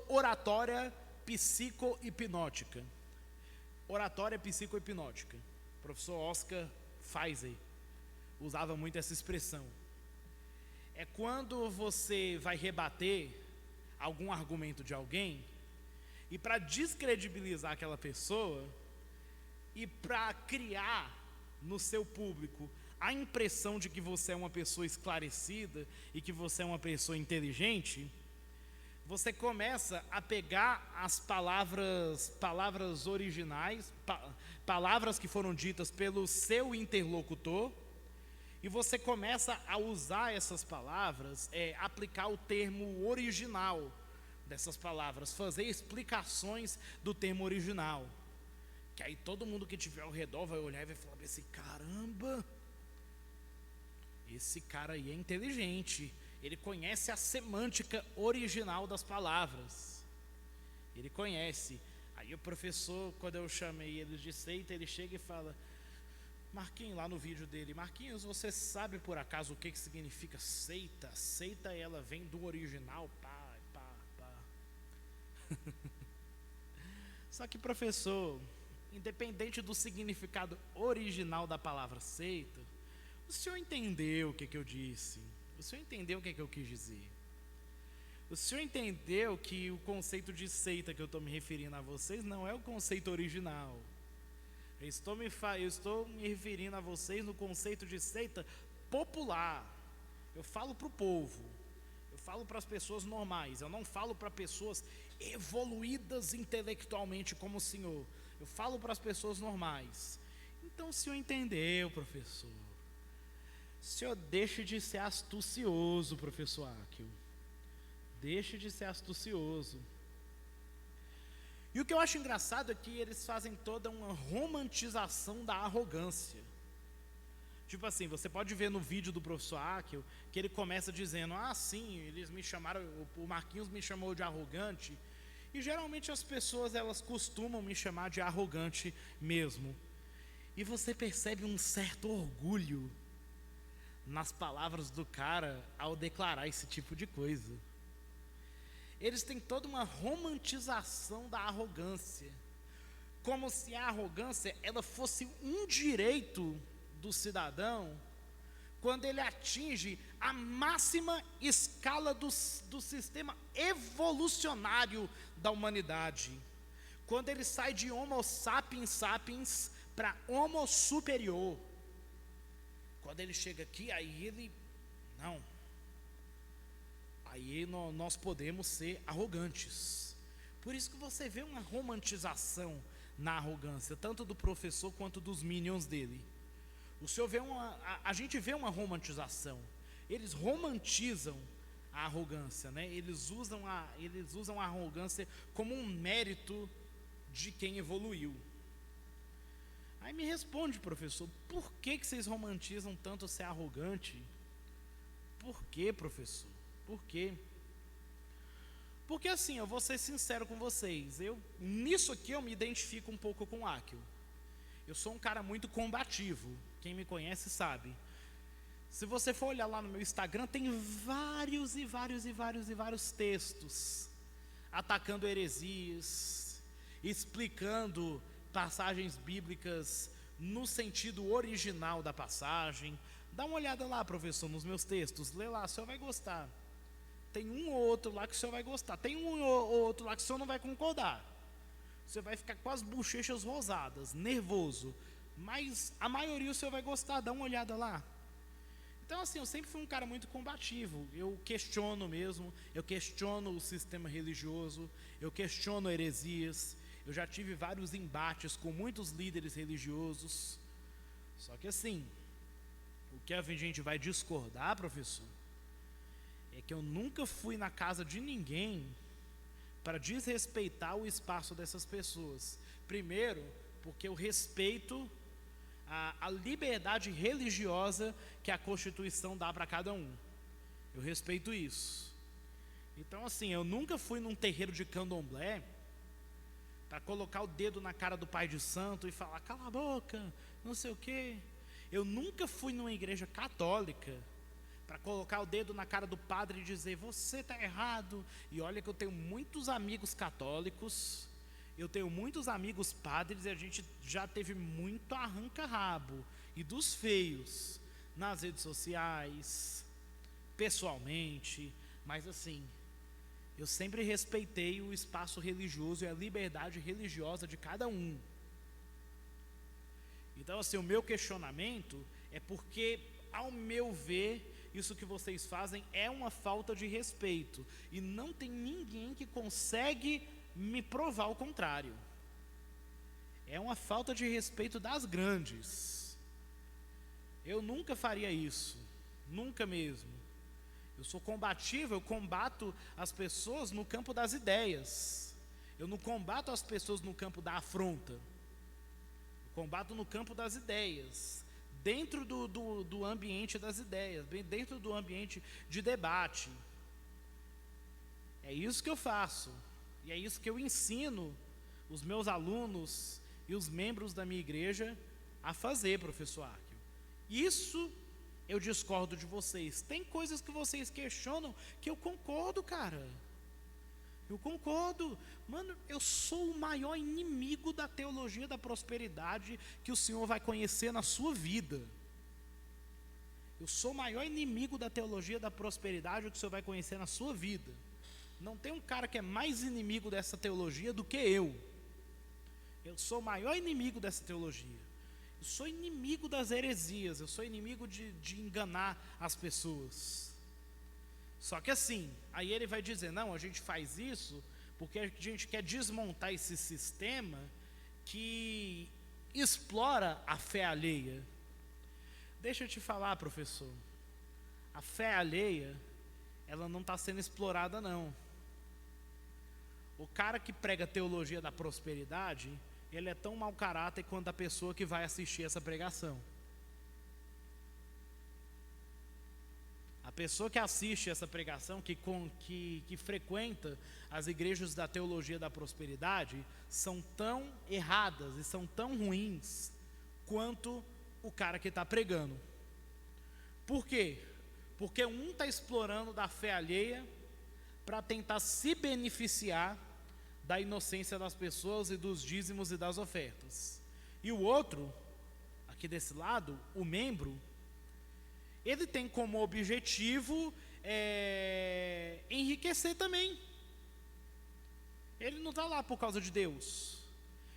Oratória psicohipnótica. Oratória psicohipnótica. O professor Oscar Pfizer usava muito essa expressão. É quando você vai rebater algum argumento de alguém, e para descredibilizar aquela pessoa, e para criar no seu público a impressão de que você é uma pessoa esclarecida e que você é uma pessoa inteligente, você começa a pegar as palavras originais, palavras que foram ditas pelo seu interlocutor, e você começa a usar essas palavras, aplicar o termo original dessas palavras, fazer explicações do termo original, que aí todo mundo que estiver ao redor vai olhar e vai falar assim: caramba, esse cara aí é inteligente, ele conhece a semântica original das palavras, ele conhece. Aí o professor, quando eu chamei eles de seita, ele chega e fala: Marquinhos, lá no vídeo dele, Marquinhos, você sabe por acaso o que significa seita? Seita, ela vem do original, pá. Só que, professor, independente do significado original da palavra seita, o senhor entendeu o que eu disse? O senhor entendeu o que eu quis dizer? O senhor entendeu que o conceito de seita que eu estou me referindo a vocês não é o conceito original? Eu estou me referindo a vocês no conceito de seita popular. Eu falo para o povo, eu falo para as pessoas normais, eu não falo para pessoas evoluídas intelectualmente como o senhor, eu falo para as pessoas normais. Então o senhor entendeu, professor? O senhor deixe de ser astucioso, professor Akio. Deixe de ser astucioso. E o que eu acho engraçado é que eles fazem toda uma romantização da arrogância. Tipo assim, você pode ver no vídeo do professor Akio que ele começa dizendo: sim, eles me chamaram, o Marquinhos me chamou de arrogante. E geralmente as pessoas, elas costumam me chamar de arrogante mesmo. E você percebe um certo orgulho nas palavras do cara ao declarar esse tipo de coisa. Eles têm toda uma romantização da arrogância, como se a arrogância ela fosse um direito do cidadão quando ele atinge a máxima escala do sistema evolucionário da humanidade, quando ele sai de Homo sapiens sapiens para Homo superior. Quando ele chega aqui, aí ele, não, aí nós podemos ser arrogantes. Por isso que você vê uma romantização na arrogância, tanto do professor quanto dos minions dele. O senhor vê a gente vê uma romantização. Eles romantizam a arrogância, né? Eles usam a arrogância como um mérito de quem evoluiu. Aí me responde, professor, por que vocês romantizam tanto ser arrogante? Por que, professor? Por quê? Porque assim, eu vou ser sincero com vocês, nisso aqui eu me identifico um pouco com o Akio. Eu sou um cara muito combativo, quem me conhece sabe. Se você for olhar lá no meu Instagram, tem vários textos atacando heresias, explicando passagens bíblicas no sentido original da passagem. Dá uma olhada lá, professor, nos meus textos, lê lá, o senhor vai gostar. Tem um ou outro lá que o senhor vai gostar, tem um ou outro lá que o senhor não vai concordar. Você vai ficar com as bochechas rosadas, nervoso. mas a maioria o senhor vai gostar, dá uma olhada lá. Então assim, eu sempre fui um cara muito combativo, eu questiono mesmo, eu questiono o sistema religioso, eu questiono heresias, eu já tive vários embates com muitos líderes religiosos. Só que assim, o que a gente vai discordar, professor, é que eu nunca fui na casa de ninguém para desrespeitar o espaço dessas pessoas. Primeiro, porque eu respeito a liberdade religiosa que a Constituição dá para cada um. Eu respeito isso. Então assim, eu nunca fui num terreiro de candomblé para colocar o dedo na cara do pai de santo e falar, cala a boca, não sei o quê. Eu nunca fui numa igreja católica para colocar o dedo na cara do padre e dizer, você está errado. E olha que eu tenho muitos amigos católicos, eu tenho muitos amigos padres, e a gente já teve muito arranca-rabo, e dos feios, nas redes sociais, pessoalmente. Mas assim, eu sempre respeitei o espaço religioso e a liberdade religiosa de cada um. Então assim, o meu questionamento é porque, ao meu ver, isso que vocês fazem é uma falta de respeito, e não tem ninguém que consegue me provar o contrário. É uma falta de respeito das grandes. Eu nunca faria isso, nunca mesmo. Eu sou combativo, eu combato as pessoas no campo das ideias. Eu não combato as pessoas no campo da afronta. Eu combato no campo das ideias, dentro do ambiente das ideias, bem dentro do ambiente de debate. É isso que eu faço, e é isso que eu ensino os meus alunos e os membros da minha igreja a fazer, professor Arquio. Isso eu discordo de vocês. Tem coisas que vocês questionam que eu concordo, cara. Eu concordo. Mano, eu sou o maior inimigo da teologia da prosperidade que o senhor vai conhecer na sua vida. Eu sou o maior inimigo da teologia da prosperidade que o senhor vai conhecer na sua vida. Não tem um cara que é mais inimigo dessa teologia do que eu. Eu sou o maior inimigo dessa teologia. Eu sou inimigo das heresias. Eu sou inimigo de enganar as pessoas. Só que assim, aí ele vai dizer, não, a gente faz isso porque a gente quer desmontar esse sistema que explora a fé alheia. Deixa eu te falar, professor, a fé alheia, ela não está sendo explorada, não. O cara que prega teologia da prosperidade, ele é tão mau caráter quanto a pessoa que vai assistir essa pregação. A pessoa que assiste essa pregação, que frequenta as igrejas da teologia da prosperidade, são tão erradas e são tão ruins quanto o cara que está pregando. Por quê? Porque um está explorando da fé alheia para tentar se beneficiar da inocência das pessoas e dos dízimos e das ofertas. E o outro, aqui desse lado, o membro, ele tem como objetivo enriquecer também. Ele não está lá por causa de Deus,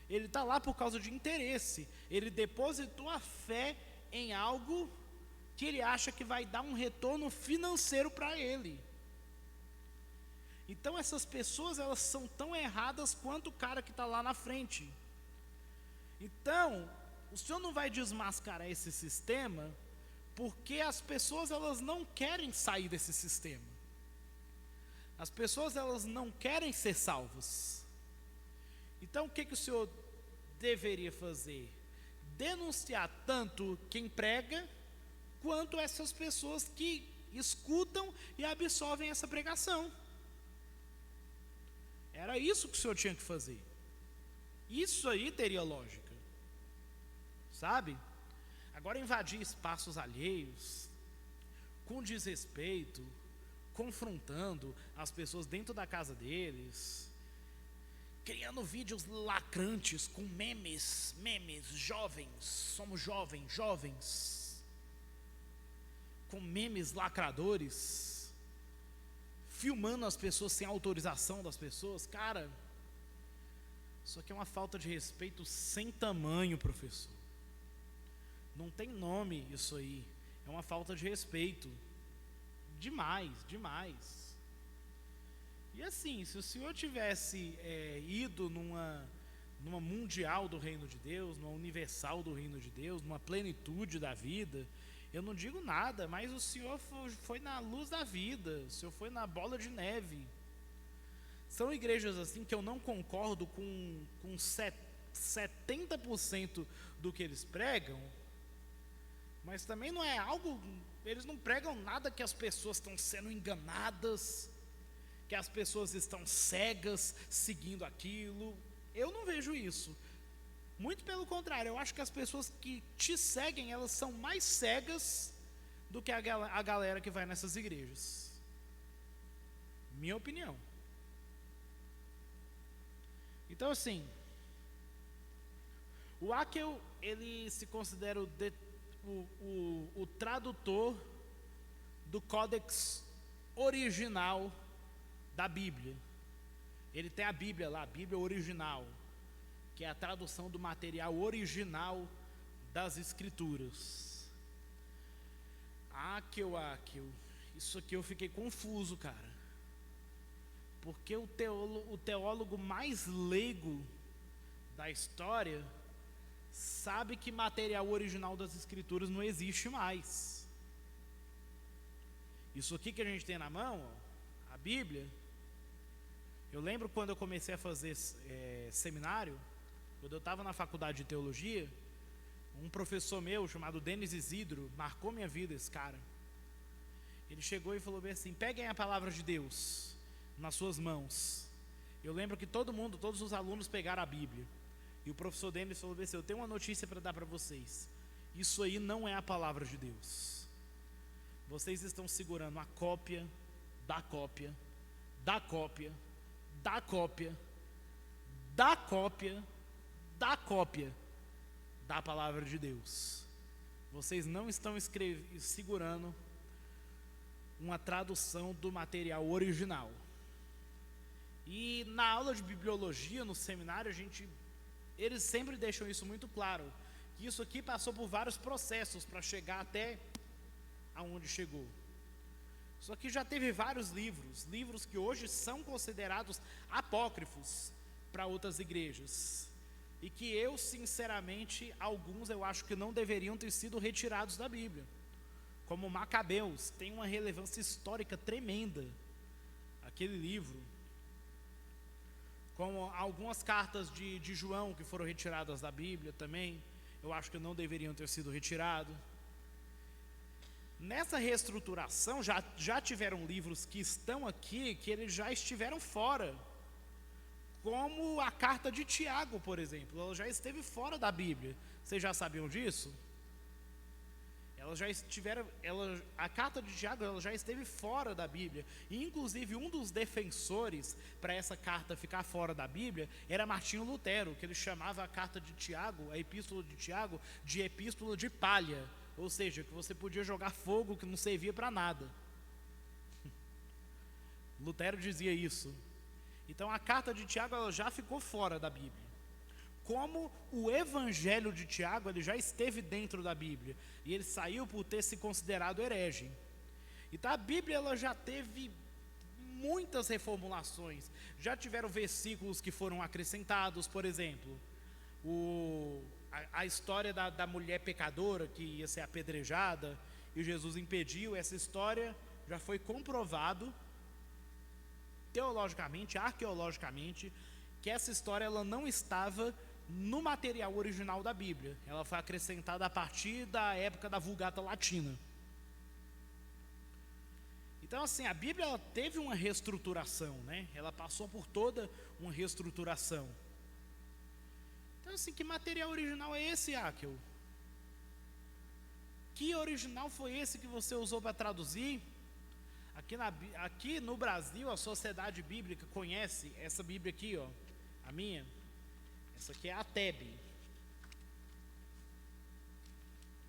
ele está lá por causa de interesse. Ele depositou a fé em algo que ele acha que vai dar um retorno financeiro para ele. Então essas pessoas, elas são tão erradas quanto o cara que está lá na frente. Então, o senhor não vai desmascarar esse sistema, porque as pessoas, elas não querem sair desse sistema. As pessoas, elas não querem ser salvas. Então o que o senhor deveria fazer? Denunciar tanto quem prega, quanto essas pessoas que escutam e absorvem essa pregação. Era isso que o senhor tinha que fazer. Isso aí teria lógica, sabe? Agora, invadir espaços alheios, com desrespeito, confrontando as pessoas dentro da casa deles, criando vídeos lacrantes com memes, jovens, somos jovens, com memes lacradores, filmando as pessoas sem autorização das pessoas. Cara, isso aqui é uma falta de respeito sem tamanho, professor. Não tem nome isso aí. É uma falta de respeito. Demais, demais. E assim, se o senhor tivesse ido numa mundial do reino de Deus, numa universal do reino de Deus, numa plenitude da vida, eu não digo nada, mas o senhor foi na luz da vida, o senhor foi na bola de neve. São igrejas assim que eu não concordo com 70% do que eles pregam, mas também não é algo, eles não pregam nada que as pessoas estão sendo enganadas, que as pessoas estão cegas seguindo aquilo. Eu não vejo isso. Muito pelo contrário, eu acho que as pessoas que te seguem, elas são mais cegas do que a galera que vai nessas igrejas. Minha opinião. Então assim, o Akel, ele se considera o tradutor do códex original da Bíblia. Ele tem a Bíblia lá, a Bíblia original, que é a tradução do material original das Escrituras. Akel, isso aqui eu fiquei confuso, cara. Porque o teólogo mais leigo da história sabe que material original das Escrituras não existe mais. Isso aqui que a gente tem na mão, ó, a Bíblia. Eu lembro quando eu comecei a fazer seminário, quando eu estava na faculdade de teologia, um professor meu chamado Denis Isidro, marcou minha vida esse cara. Ele chegou e falou bem assim: peguem a palavra de Deus nas suas mãos. Eu lembro que todos os alunos pegaram a Bíblia. E o professor Denis falou assim: eu tenho uma notícia para dar para vocês. Isso aí não é a palavra de Deus. Vocês estão segurando a cópia da cópia, da cópia, da cópia, da cópia, da cópia da palavra de Deus. Vocês não estão segurando uma tradução do material original. E na aula de bibliologia, no seminário, eles sempre deixam isso muito claro, que isso aqui passou por vários processos para chegar até aonde chegou. Só que já teve vários livros que hoje são considerados apócrifos para outras igrejas, e que eu, sinceramente, alguns eu acho que não deveriam ter sido retirados da Bíblia, como Macabeus. Tem uma relevância histórica tremenda aquele livro, como algumas cartas de João que foram retiradas da Bíblia também, eu acho que não deveriam ter sido retirados. Nessa reestruturação já tiveram livros que estão aqui, que eles já estiveram fora, como a carta de Tiago, por exemplo. Ela já esteve fora da Bíblia. Vocês já sabiam disso? A carta de Tiago, ela já esteve fora da Bíblia. E inclusive um dos defensores para essa carta ficar fora da Bíblia era Martinho Lutero, que ele chamava a carta de Tiago, a epístola de Tiago, de epístola de palha. Ou seja, que você podia jogar fogo que não servia para nada. Lutero dizia isso. Então a carta de Tiago, ela já ficou fora da Bíblia. Como o evangelho de Tiago, ele já esteve dentro da Bíblia, e ele saiu por ter se considerado herege. Então a Bíblia, ela já teve muitas reformulações. Já tiveram versículos que foram acrescentados, por exemplo, a história da mulher pecadora que ia ser apedrejada, e Jesus impediu. Essa história já foi comprovado teologicamente, arqueologicamente, que essa história ela não estava no material original da Bíblia. Ela foi acrescentada a partir da época da Vulgata Latina. Então assim, a Bíblia ela teve uma reestruturação, né? Ela passou por toda uma reestruturação. Então assim, que material original é esse, Akel? Que original foi esse que você usou para traduzir? Aqui no Brasil, a Sociedade Bíblica conhece essa Bíblia aqui, ó, a minha. Essa aqui é a TEB.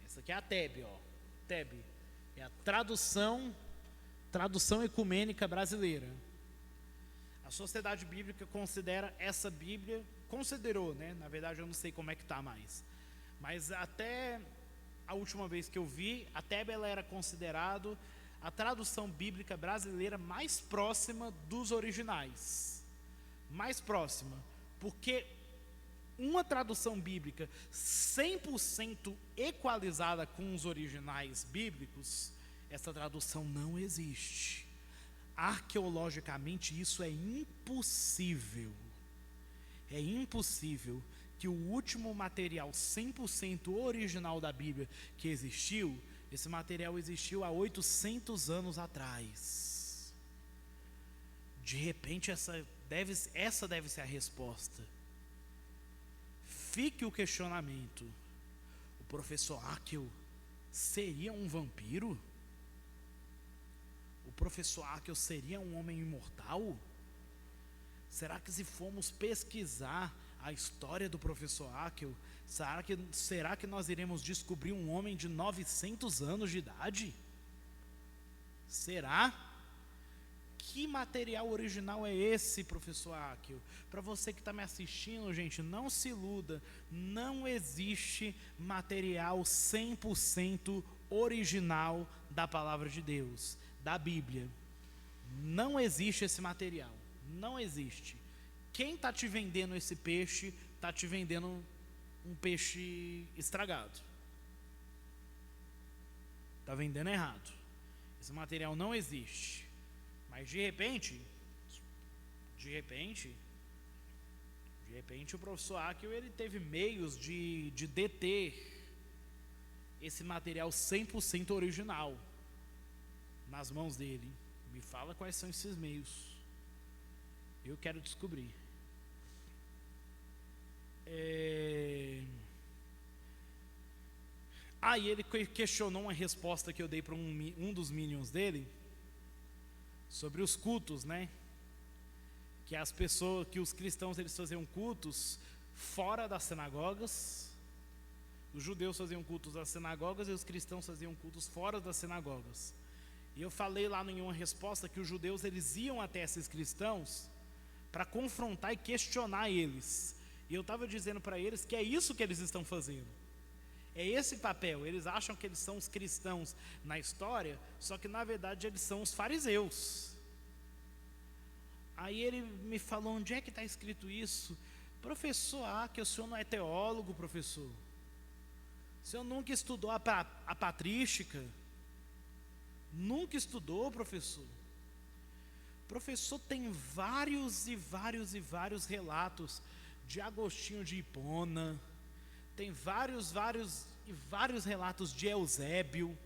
Essa aqui é a TEB, ó. TEB é a Tradução Ecumênica Brasileira. A Sociedade Bíblica considera essa Bíblia, considerou, né? Na verdade eu não sei como é que está mais, mas até a última vez que eu vi, a Tebe ela era considerado a tradução bíblica brasileira mais próxima dos originais. Mais próxima, porque uma tradução bíblica 100% equalizada com os originais bíblicos, essa tradução não existe. Arqueologicamente isso é impossível. É impossível que o último material 100% original da Bíblia que existiu, esse material existiu há 800 anos atrás. De repente essa deve ser a resposta. Fique o questionamento: o professor Haeckel seria um vampiro? O professor Haeckel seria um homem imortal? Será que se formos pesquisar a história do professor Haeckel, será que nós iremos descobrir um homem de 900 anos de idade? Será? Que material original é esse, professor Haeckel? Para você que está me assistindo, gente, não se iluda, não existe material 100% original da palavra de Deus, da Bíblia. Não existe esse material, não existe. Quem está te vendendo esse peixe, está te vendendo um peixe estragado. Está vendendo errado. Esse material não existe. Mas de repente o professor Haeckel ele teve meios de deter esse material 100% original nas mãos dele. Me fala quais são esses meios. Eu quero descobrir. Aí ele questionou uma resposta que eu dei para um dos minions dele sobre os cultos, né? Que os cristãos eles faziam cultos fora das sinagogas. Os judeus faziam cultos nas sinagogas e os cristãos faziam cultos fora das sinagogas. E eu falei lá em uma resposta que os judeus eles iam até esses cristãos para confrontar e questionar eles. E eu estava dizendo para eles que é isso que eles estão fazendo. É esse papel. Eles acham que eles são os cristãos na história, só que na verdade eles são os fariseus. Aí ele me falou: onde é que está escrito isso? Professor, que o senhor não é teólogo, professor. O senhor nunca estudou a patrística? Nunca estudou, professor? Professor, tem vários relatos de Agostinho de Hipona, tem vários relatos de Eusébio,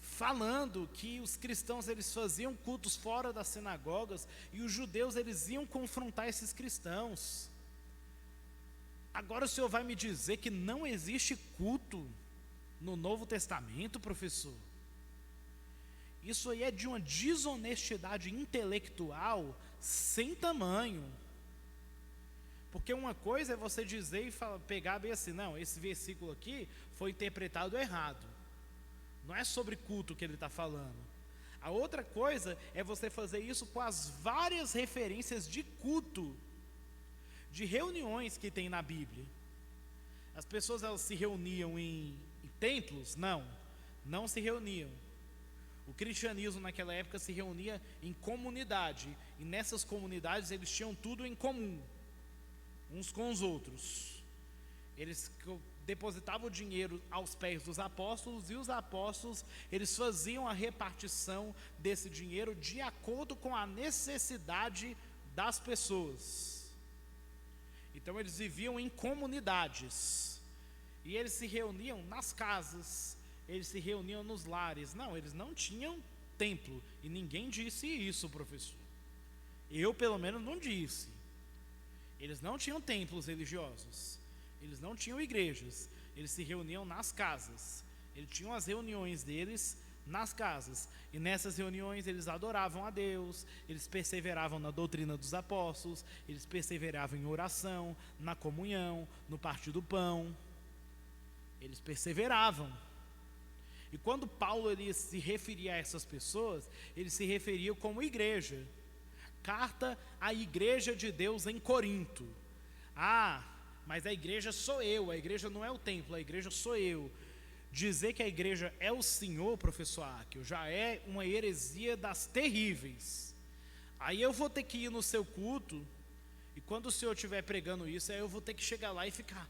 falando que os cristãos eles faziam cultos fora das sinagogas e os judeus eles iam confrontar esses cristãos. Agora o senhor vai me dizer que não existe culto no Novo Testamento, professor? Isso aí é de uma desonestidade intelectual sem tamanho. Porque uma coisa é você dizer e pegar bem assim: não, esse versículo aqui foi interpretado errado. Não é sobre culto que ele está falando. A outra coisa é você fazer isso com as várias referências de culto, de reuniões que tem na Bíblia. As pessoas elas se reuniam em templos? Não se reuniam. O cristianismo naquela época se reunia em comunidade, e nessas comunidades eles tinham tudo em comum, uns com os outros. Eles depositavam o dinheiro aos pés dos apóstolos, e os apóstolos eles faziam a repartição desse dinheiro de acordo com a necessidade das pessoas. Então eles viviam em comunidades, e eles se reuniam nas casas, eles se reuniam nos lares. Não, eles não tinham templo, e ninguém disse isso, professor. Eu pelo menos não disse. Eles não tinham templos religiosos, eles não tinham igrejas, eles se reuniam nas casas. Eles tinham as reuniões deles nas casas, e nessas reuniões eles adoravam a Deus, eles perseveravam na doutrina dos apóstolos, eles perseveravam em oração, na comunhão, no partir do pão. Eles perseveravam. E quando Paulo ele se referia a essas pessoas, ele se referia como igreja. Carta à igreja de Deus em Corinto. mas a igreja sou eu, a igreja não é o templo, a igreja sou eu. Dizer que a igreja é o Senhor, professor Akio, já é uma heresia das terríveis. Aí eu vou ter que ir no seu culto, e quando o senhor estiver pregando isso, aí eu vou ter que chegar lá e ficar.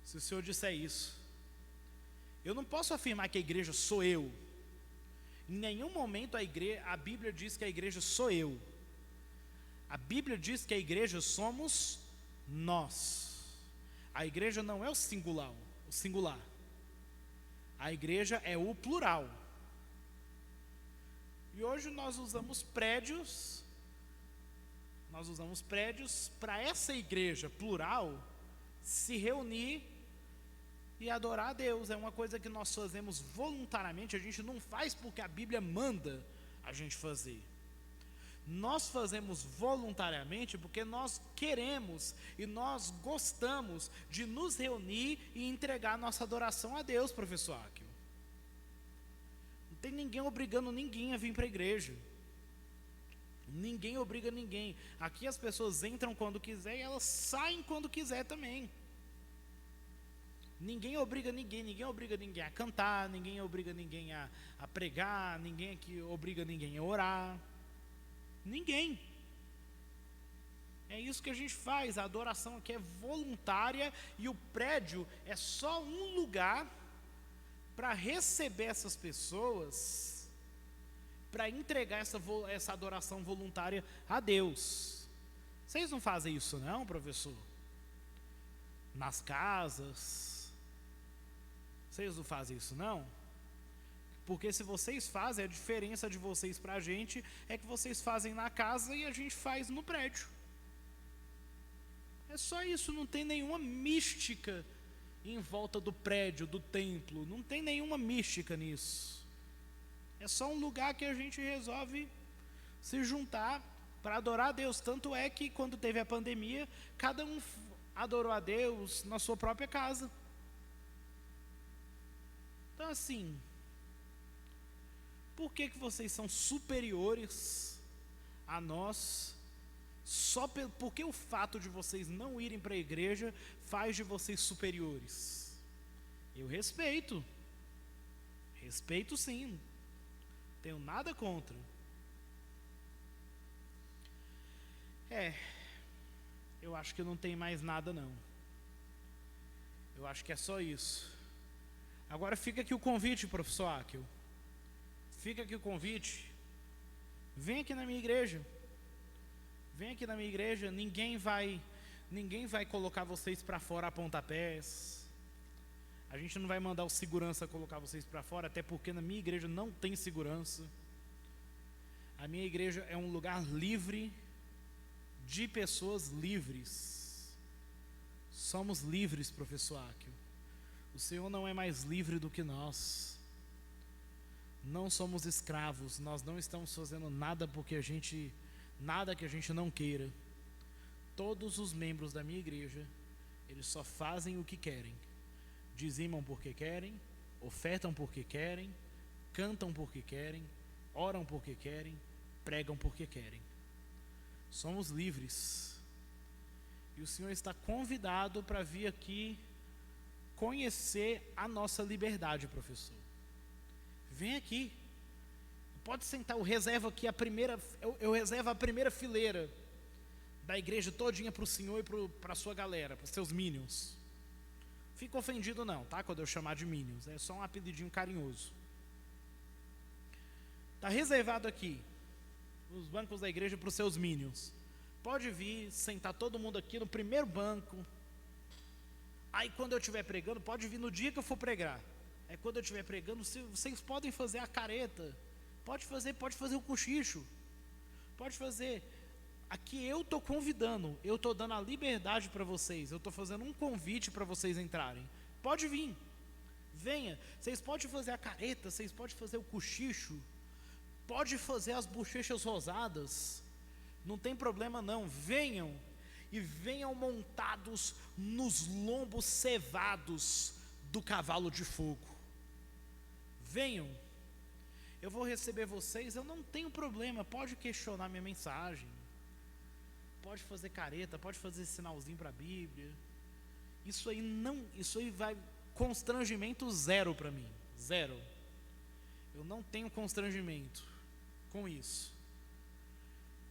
Se o senhor disser isso, eu não posso afirmar que a igreja sou eu. Em nenhum momento a Bíblia diz que a igreja sou eu. A Bíblia diz que a igreja somos nós. A igreja não é o singular. A igreja é o plural. E hoje nós usamos prédios para essa igreja plural se reunir e adorar a Deus. É uma coisa que nós fazemos voluntariamente, a gente não faz porque a Bíblia manda a gente fazer. Nós fazemos voluntariamente porque nós queremos e nós gostamos de nos reunir e entregar nossa adoração a Deus, professor Akio. Não tem ninguém obrigando ninguém a vir para a igreja. Ninguém obriga ninguém. Aqui as pessoas entram quando quiser e elas saem quando quiser também. Ninguém obriga ninguém a cantar, ninguém obriga ninguém a pregar, ninguém aqui obriga ninguém a orar. Ninguém. É isso que a gente faz. A adoração aqui é voluntária e o prédio é só um lugar para receber essas pessoas, para entregar essa adoração voluntária a Deus. Vocês não fazem isso não, professor? Nas casas. Vocês não fazem isso não? Porque se vocês fazem, a diferença de vocês para a gente é que vocês fazem na casa e a gente faz no prédio. É só isso, não tem nenhuma mística em volta do prédio, do templo, não tem nenhuma mística nisso. É só um lugar que a gente resolve se juntar para adorar a Deus. Tanto é que quando teve a pandemia, cada um adorou a Deus na sua própria casa. Então assim, por que vocês são superiores a nós? Porque o fato de vocês não irem para a igreja faz de vocês superiores. Eu respeito sim, não tenho nada contra. Eu acho que não tem mais nada não. Eu acho que é só isso. Agora fica aqui o convite, professor Akio. Fica aqui o convite. Vem aqui na minha igreja. Vem aqui na minha igreja. Ninguém vai colocar vocês para fora a pontapés. A gente não vai mandar o segurança colocar vocês para fora, até porque na minha igreja não tem segurança. A minha igreja é um lugar livre de pessoas livres. Somos livres, professor Akio. O Senhor não é mais livre do que nós. Não somos escravos. Nós não estamos fazendo nada que a gente não queira. Todos os membros da minha igreja, eles só fazem o que querem. Dizimam porque querem, ofertam porque querem, cantam porque querem, oram porque querem, pregam porque querem. Somos livres. E o Senhor está convidado para vir aqui conhecer a nossa liberdade, professor. Vem aqui. Pode sentar, eu reservo aqui eu reservo a primeira fileira da igreja todinha para o senhor e para a sua galera, para os seus minions. Fica ofendido não, tá? Quando eu chamar de minions, é só um apelidinho carinhoso. Está reservado aqui os bancos da igreja para os seus minions. Pode vir, sentar todo mundo aqui no primeiro banco. Aí quando eu estiver pregando, pode vir no dia que eu for pregar. Quando eu estiver pregando, vocês podem fazer a careta. Pode fazer o cochicho. Pode fazer. Aqui eu estou convidando, eu estou dando a liberdade para vocês. Eu estou fazendo um convite para vocês entrarem. Pode vir. Venha. Vocês podem fazer a careta, vocês podem fazer o cochicho. Pode fazer as bochechas rosadas. Não tem problema não. Venham. E venham montados nos lombos cevados do cavalo de fogo. Venham. eu vou receber vocês, eu não tenho problema, pode questionar minha mensagem, pode fazer careta, pode fazer sinalzinho para a Bíblia. Isso aí vai constrangimento zero para mim, zero. Eu não tenho constrangimento com isso.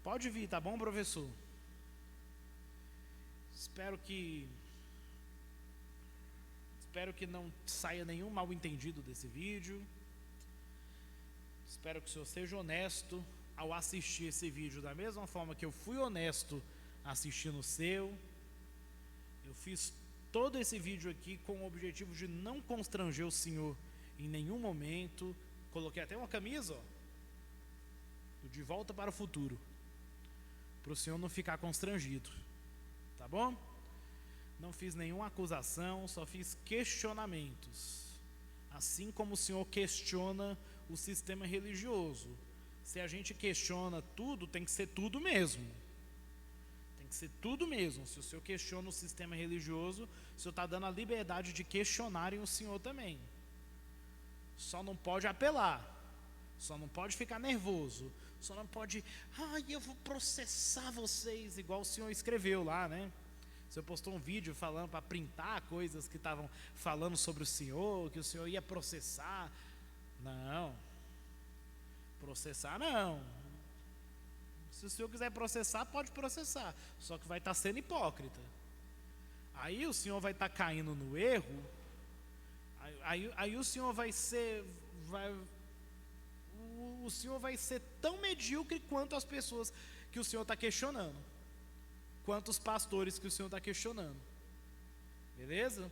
Pode vir, tá bom, professor? Espero que não saia nenhum mal entendido desse vídeo. Espero que o senhor seja honesto ao assistir esse vídeo da mesma forma que eu fui honesto assistindo o seu. Eu fiz todo esse vídeo aqui com o objetivo de não constranger o senhor em nenhum momento. Coloquei até uma camisa, ó, De Volta para o Futuro, para o senhor não ficar constrangido, tá bom? Não fiz nenhuma acusação, só fiz questionamentos. Assim como o senhor questiona o sistema religioso. Se a gente questiona tudo, tem que ser tudo mesmo. Tem que ser tudo mesmo. Se o senhor questiona o sistema religioso, o senhor está dando a liberdade de questionarem o senhor também. Só não pode apelar. Só não pode ficar nervoso. Só não pode, eu vou processar vocês, igual o senhor escreveu lá, né? O senhor postou um vídeo falando para printar coisas que estavam falando sobre o senhor, que o senhor ia processar. Não. Processar não. Se o senhor quiser processar, pode processar. Só que vai estar sendo hipócrita. Aí o senhor vai estar caindo no erro. Aí o senhor vai ser. O senhor vai ser tão medíocre quanto as pessoas que o senhor está questionando. Quantos pastores que o senhor está questionando. Beleza?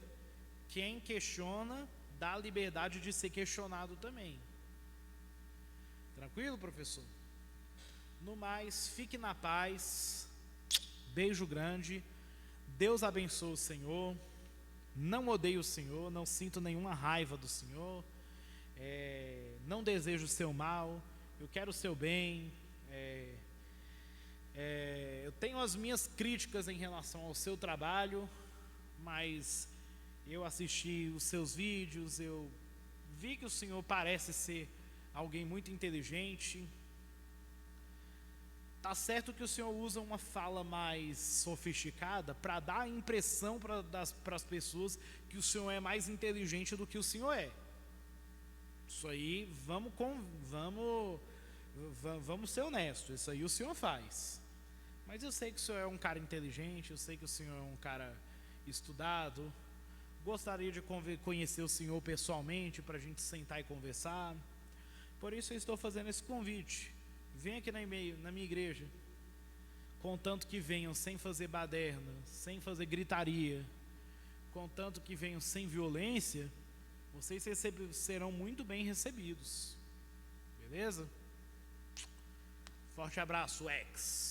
Quem questiona dá a liberdade de ser questionado também. Tranquilo, professor? No mais, fique na paz. Beijo grande. Deus abençoe o senhor. Não odeio o senhor, não sinto nenhuma raiva do senhor. Não desejo o seu mal. Eu quero o seu bem. Eu tenho as minhas críticas em relação ao seu trabalho, mas eu assisti os seus vídeos, eu vi que o senhor parece ser alguém muito inteligente. Tá certo que o senhor usa uma fala mais sofisticada para dar a impressão para as pessoas que o senhor é mais inteligente do que o senhor é. Isso aí, vamos ser honestos, isso aí o senhor faz. Mas eu sei que o senhor é um cara inteligente, eu sei que o senhor é um cara estudado. Gostaria de conhecer o senhor pessoalmente para a gente sentar e conversar. Por isso eu estou fazendo esse convite. Venha aqui na minha igreja, contanto que venham sem fazer baderna, sem fazer gritaria, contanto que venham sem violência, vocês serão muito bem recebidos. Beleza? Forte abraço, ex.